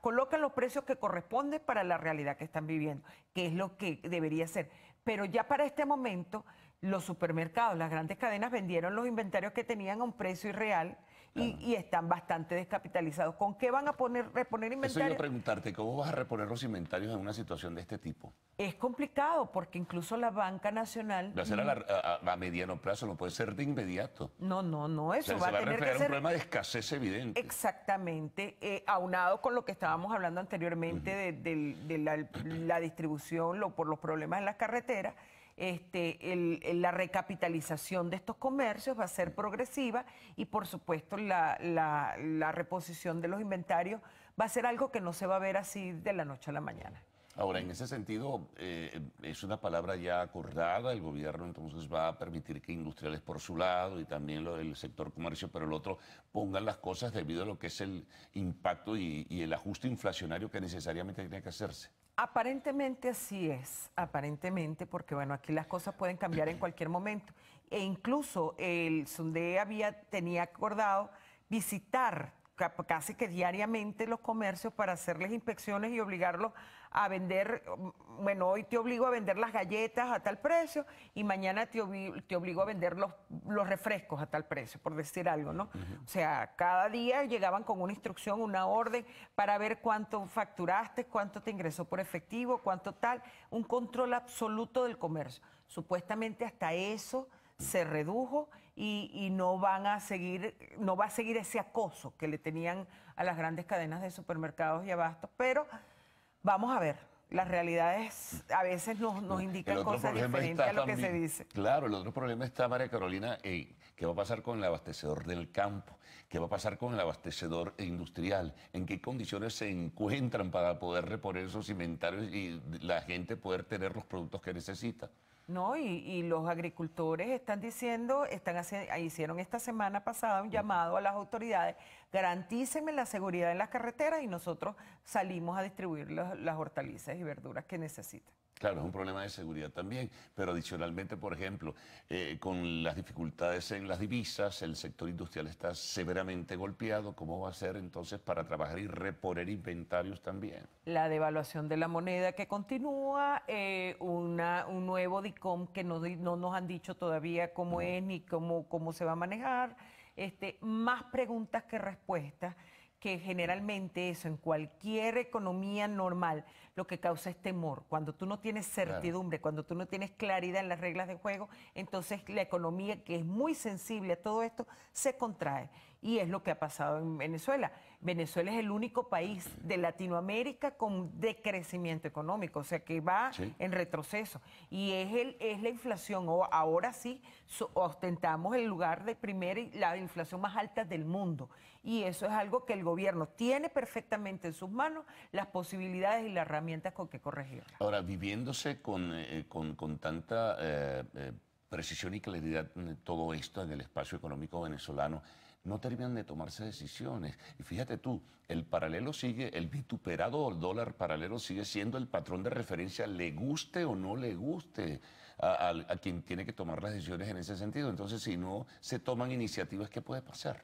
colocan los precios que corresponden para la realidad que están viviendo, que es lo que debería ser. Pero ya para este momento, los supermercados, las grandes cadenas vendieron los inventarios que tenían a un precio irreal y están bastante descapitalizados. ¿Con qué van a reponer inventarios? Eso iba a preguntarte, ¿cómo vas a reponer los inventarios en una situación de este tipo? Es complicado porque incluso la Banca Nacional... Va a ser a mediano plazo, no puede ser de inmediato. No, eso O sea, va a se tener que reflejar un ser... problema de escasez evidente. Exactamente, aunado con lo que estábamos hablando anteriormente de la distribución por los problemas en las carreteras. La recapitalización de estos comercios va a ser progresiva y por supuesto la reposición de los inventarios va a ser algo que no se va a ver así de la noche a la mañana. Ahora, en ese sentido, es una palabra ya acordada, el gobierno entonces va a permitir que industriales por su lado y también lo del sector comercio, pero el otro, pongan las cosas debido a lo que es el impacto y el ajuste inflacionario que necesariamente tiene que hacerse. Aparentemente así es, aparentemente, porque bueno, aquí las cosas pueden cambiar en cualquier momento. E incluso el SUNDE tenía acordado visitar casi que diariamente los comercios para hacerles inspecciones y obligarlos a vender, bueno, hoy te obligo a vender las galletas a tal precio y mañana te obligo a vender los refrescos a tal precio, por decir algo, ¿no? O sea, cada día llegaban con una instrucción, una orden para ver cuánto facturaste, cuánto te ingresó por efectivo, cuánto tal, un control absoluto del comercio. Supuestamente hasta eso se redujo y no va a seguir ese acoso que le tenían a las grandes cadenas de supermercados y abastos, pero vamos a ver, las realidades a veces nos indican cosas diferentes a lo que se dice. Claro, el otro problema está, María Carolina, ¿qué va a pasar con el abastecedor del campo? ¿Qué va a pasar con el abastecedor industrial? ¿En qué condiciones se encuentran para poder reponer esos inventarios y la gente poder tener los productos que necesita? No, y los agricultores están diciendo, hicieron esta semana pasada un llamado a las autoridades, garantícenme la seguridad en las carreteras y nosotros salimos a distribuir las hortalizas y verduras que necesitan. Claro, es un problema de seguridad también, pero adicionalmente, por ejemplo, con las dificultades en las divisas, el sector industrial está severamente golpeado. ¿Cómo va a ser entonces para trabajar y reponer inventarios también? La devaluación de la moneda que continúa, un nuevo DICOM que no nos han dicho todavía cómo es ni cómo se va a manejar, más preguntas que respuestas, que generalmente eso en cualquier economía normal lo que causa es temor. Cuando tú no tienes certidumbre, cuando tú no tienes claridad en las reglas de juego, entonces la economía, que es muy sensible a todo esto, se contrae. Y es lo que ha pasado en Venezuela. Venezuela es el único país de Latinoamérica con decrecimiento económico, o sea que va en retroceso. Y es la inflación, ahora sí ostentamos el lugar de la inflación más alta del mundo. Y eso es algo que el gobierno tiene perfectamente en sus manos, las posibilidades y las herramientas con que corregirlo. Ahora, viviéndose con tanta precisión y claridad todo esto en el espacio económico venezolano, no terminan de tomarse decisiones. Y fíjate tú, el paralelo sigue, el vituperado dólar paralelo sigue siendo el patrón de referencia, le guste o no le guste a quien tiene que tomar las decisiones en ese sentido. Entonces, si no se toman iniciativas, ¿qué puede pasar?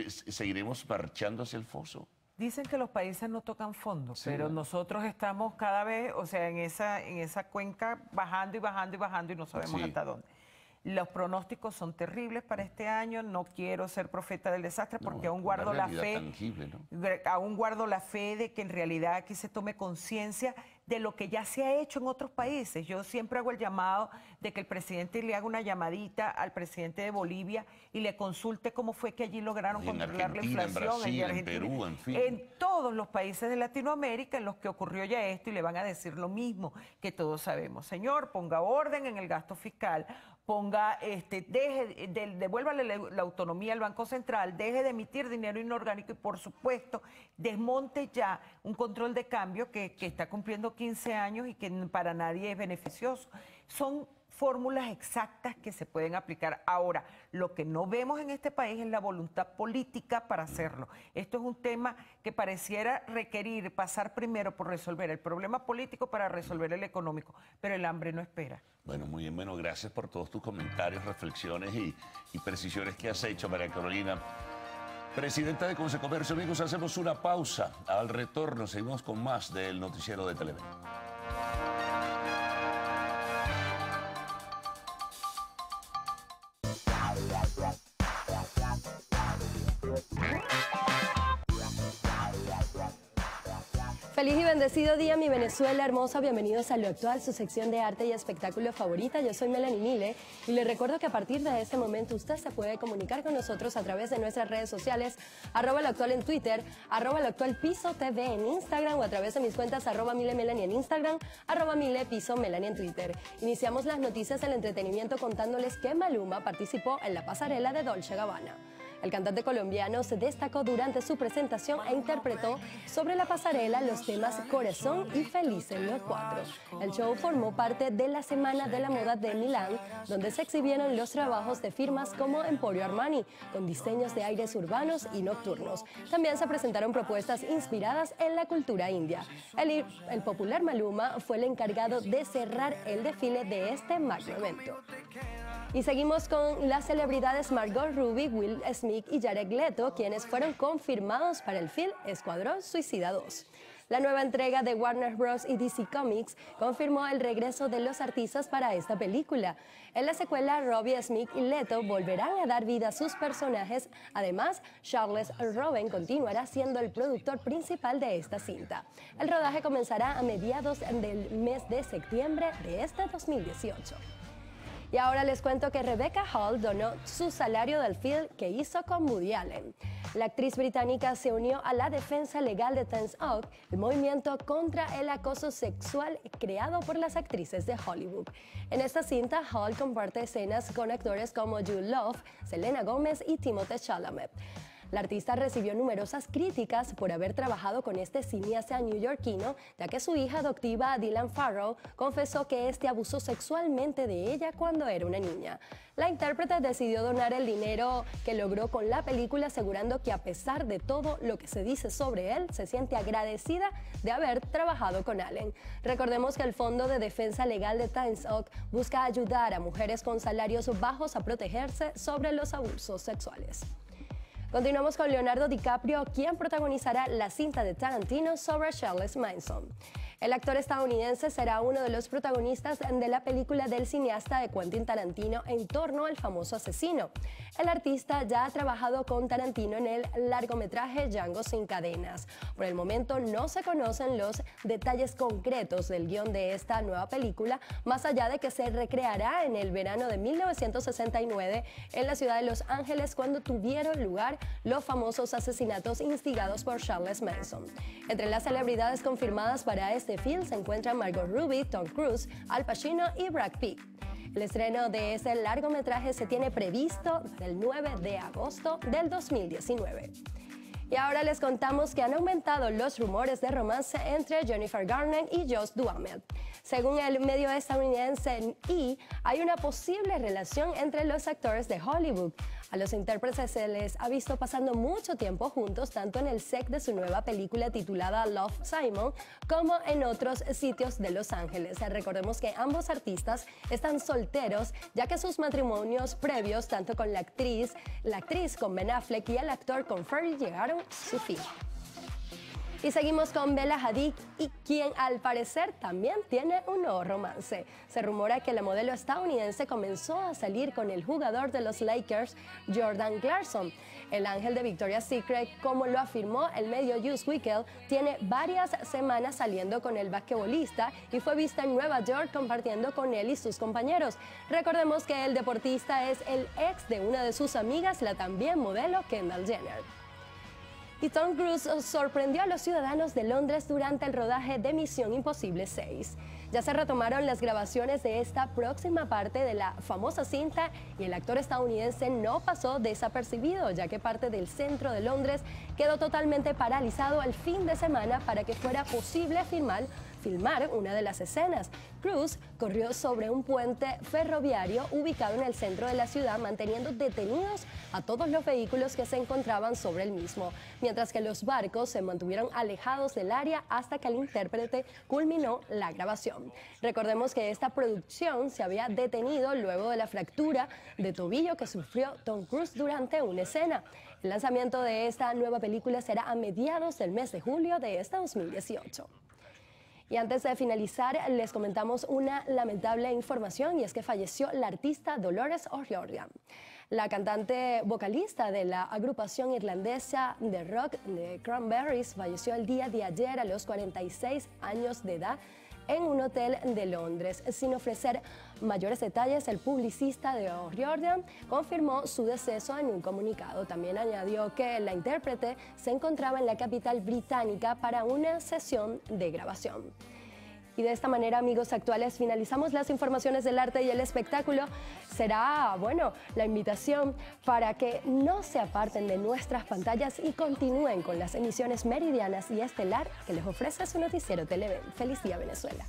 ¿Seguiremos marchando hacia el foso? Dicen que los países no tocan fondo, pero nosotros estamos cada vez, o sea, en esa cuenca bajando y bajando y bajando y no sabemos hasta dónde. Los pronósticos son terribles para este año. No quiero ser profeta del desastre porque aún guardo la fe. Tangible, ¿no? Aún guardo la fe de que en realidad aquí se tome conciencia de lo que ya se ha hecho en otros países. Yo siempre hago el llamado de que el presidente le haga una llamadita al presidente de Bolivia y le consulte cómo fue que allí lograron controlar la inflación. En Brasil, en Perú, en fin. En todos los países de Latinoamérica en los que ocurrió ya esto, y le van a decir lo mismo que todos sabemos. Señor, ponga orden en el gasto fiscal, devuélvale la autonomía al Banco Central, deje de emitir dinero inorgánico y, por supuesto, desmonte ya un control de cambio que está cumpliendo 15 años y que para nadie es beneficioso. Son fórmulas exactas que se pueden aplicar. Ahora, lo que no vemos en este país es la voluntad política para hacerlo. Esto es un tema que pareciera requerir pasar primero por resolver el problema político para resolver el económico, pero el hambre no espera. Bueno, muy bien, bueno, gracias por todos tus comentarios, reflexiones y precisiones que has hecho, María Carolina. Presidenta de Consecomercio, amigos, hacemos una pausa. Al retorno seguimos con más del noticiero de Televen. Feliz y bendecido día, mi Venezuela hermosa. Bienvenidos a Lo Actual, su sección de arte y espectáculo favorita. Yo soy Melanie Mile y les recuerdo que a partir de este momento usted se puede comunicar con nosotros a través de nuestras redes sociales, @loactual en Twitter, @loactualpiso.tv en Instagram o a través de mis cuentas @milemelanie en Instagram, @milepisomelanie en Twitter. Iniciamos las noticias del entretenimiento contándoles que Maluma participó en la pasarela de Dolce & Gabbana. El cantante colombiano se destacó durante su presentación e interpretó sobre la pasarela los temas Corazón y Felices los Cuatro. El show formó parte de la Semana de la Moda de Milán, donde se exhibieron los trabajos de firmas como Emporio Armani, con diseños de aires urbanos y nocturnos. También se presentaron propuestas inspiradas en la cultura india. El popular Maluma fue el encargado de cerrar el desfile de este magno evento. Y seguimos con las celebridades Margot Robbie, Will Smith y Jared Leto, quienes fueron confirmados para el film Escuadrón Suicida 2. La nueva entrega de Warner Bros. Y DC Comics confirmó el regreso de los artistas para esta película. En la secuela, Robbie, Smith y Leto volverán a dar vida a sus personajes. Además, Charles Roven continuará siendo el productor principal de esta cinta. El rodaje comenzará a mediados del mes de septiembre de este 2018. Y ahora les cuento que Rebecca Hall donó su salario del film que hizo con Woody Allen. La actriz británica se unió a la defensa legal de Time's Up, el movimiento contra el acoso sexual creado por las actrices de Hollywood. En esta cinta, Hall comparte escenas con actores como Jude Law, Selena Gomez y Timothée Chalamet. La artista recibió numerosas críticas por haber trabajado con este cineasta neoyorquino, ya que su hija adoptiva, Dylan Farrow, confesó que este abusó sexualmente de ella cuando era una niña. La intérprete decidió donar el dinero que logró con la película, asegurando que a pesar de todo lo que se dice sobre él, se siente agradecida de haber trabajado con Allen. Recordemos que el Fondo de Defensa Legal de Time's Up busca ayudar a mujeres con salarios bajos a protegerse sobre los abusos sexuales. Continuamos con Leonardo DiCaprio, quien protagonizará la cinta de Tarantino sobre Charles Manson. El actor estadounidense será uno de los protagonistas de la película del cineasta de Quentin Tarantino en torno al famoso asesino. El artista ya ha trabajado con Tarantino en el largometraje Django sin cadenas. Por el momento no se conocen los detalles concretos del guión de esta nueva película, más allá de que se recreará en el verano de 1969 en la ciudad de Los Ángeles, cuando tuvieron lugar los famosos asesinatos instigados por Charles Manson. Entre las celebridades confirmadas para este film se encuentran Margot Robbie, Tom Cruise, Al Pacino y Brad Pitt. El estreno de este largometraje se tiene previsto el 9 de agosto del 2019. Y ahora les contamos que han aumentado los rumores de romance entre Jennifer Garner y Josh Duhamel. Según el medio estadounidense E! hay una posible relación entre los actores de Hollywood. A los intérpretes se les ha visto pasando mucho tiempo juntos, tanto en el set de su nueva película titulada Love, Simon, como en otros sitios de Los Ángeles. Recordemos que ambos artistas están solteros, ya que sus matrimonios previos, tanto con la actriz con Ben Affleck y el actor con Fergie, llegaron a su fin. Y seguimos con Bella Hadid, y quien al parecer también tiene un nuevo romance. Se rumora que la modelo estadounidense comenzó a salir con el jugador de los Lakers, Jordan Clarkson. El ángel de Victoria's Secret, como lo afirmó el medio Newsweek, tiene varias semanas saliendo con el basquetbolista y fue vista en Nueva York compartiendo con él y sus compañeros. Recordemos que el deportista es el ex de una de sus amigas, la también modelo Kendall Jenner. Y Tom Cruise sorprendió a los ciudadanos de Londres durante el rodaje de Misión Imposible 6. Ya se retomaron las grabaciones de esta próxima parte de la famosa cinta y el actor estadounidense no pasó desapercibido, ya que parte del centro de Londres quedó totalmente paralizado el fin de semana para que fuera posible filmar una de las escenas. Cruise corrió sobre un puente ferroviario ubicado en el centro de la ciudad, manteniendo detenidos a todos los vehículos que se encontraban sobre el mismo, mientras que los barcos se mantuvieron alejados del área hasta que el intérprete culminó la grabación. Recordemos que esta producción se había detenido luego de la fractura de tobillo que sufrió Tom Cruise durante una escena. El lanzamiento de esta nueva película será a mediados del mes de julio de este 2018. Y antes de finalizar, les comentamos una lamentable información, y es que falleció la artista Dolores O'Riordan. La cantante vocalista de la agrupación irlandesa de rock The Cranberries falleció el día de ayer a los 46 años de edad en un hotel de Londres. Sin ofrecer mayores detalles, el publicista de O'Riordan confirmó su deceso en un comunicado. También añadió que la intérprete se encontraba en la capital británica para una sesión de grabación. Y de esta manera, amigos actuales, finalizamos las informaciones del arte y el espectáculo. Será, bueno, la invitación para que no se aparten de nuestras pantallas y continúen con las emisiones meridianas y estelar que les ofrece su noticiero Televen. Feliz día, Venezuela.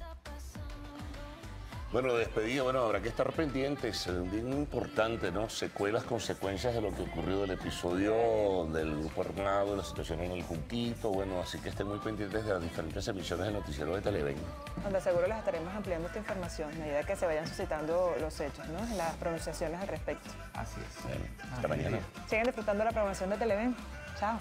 Bueno, despedida, habrá que estar pendientes, bien importante, ¿no? Secuelas, consecuencias de lo que ocurrió del episodio del Grupo Armado, la situación en el Junquito, así que estén muy pendientes de las diferentes emisiones del noticiero de Televen. Donde seguro les estaremos ampliando esta información a medida que se vayan suscitando los hechos, ¿no? Las pronunciaciones al respecto. Así es. Bueno, hasta mañana. Sigan disfrutando la programación de Televen. Chao.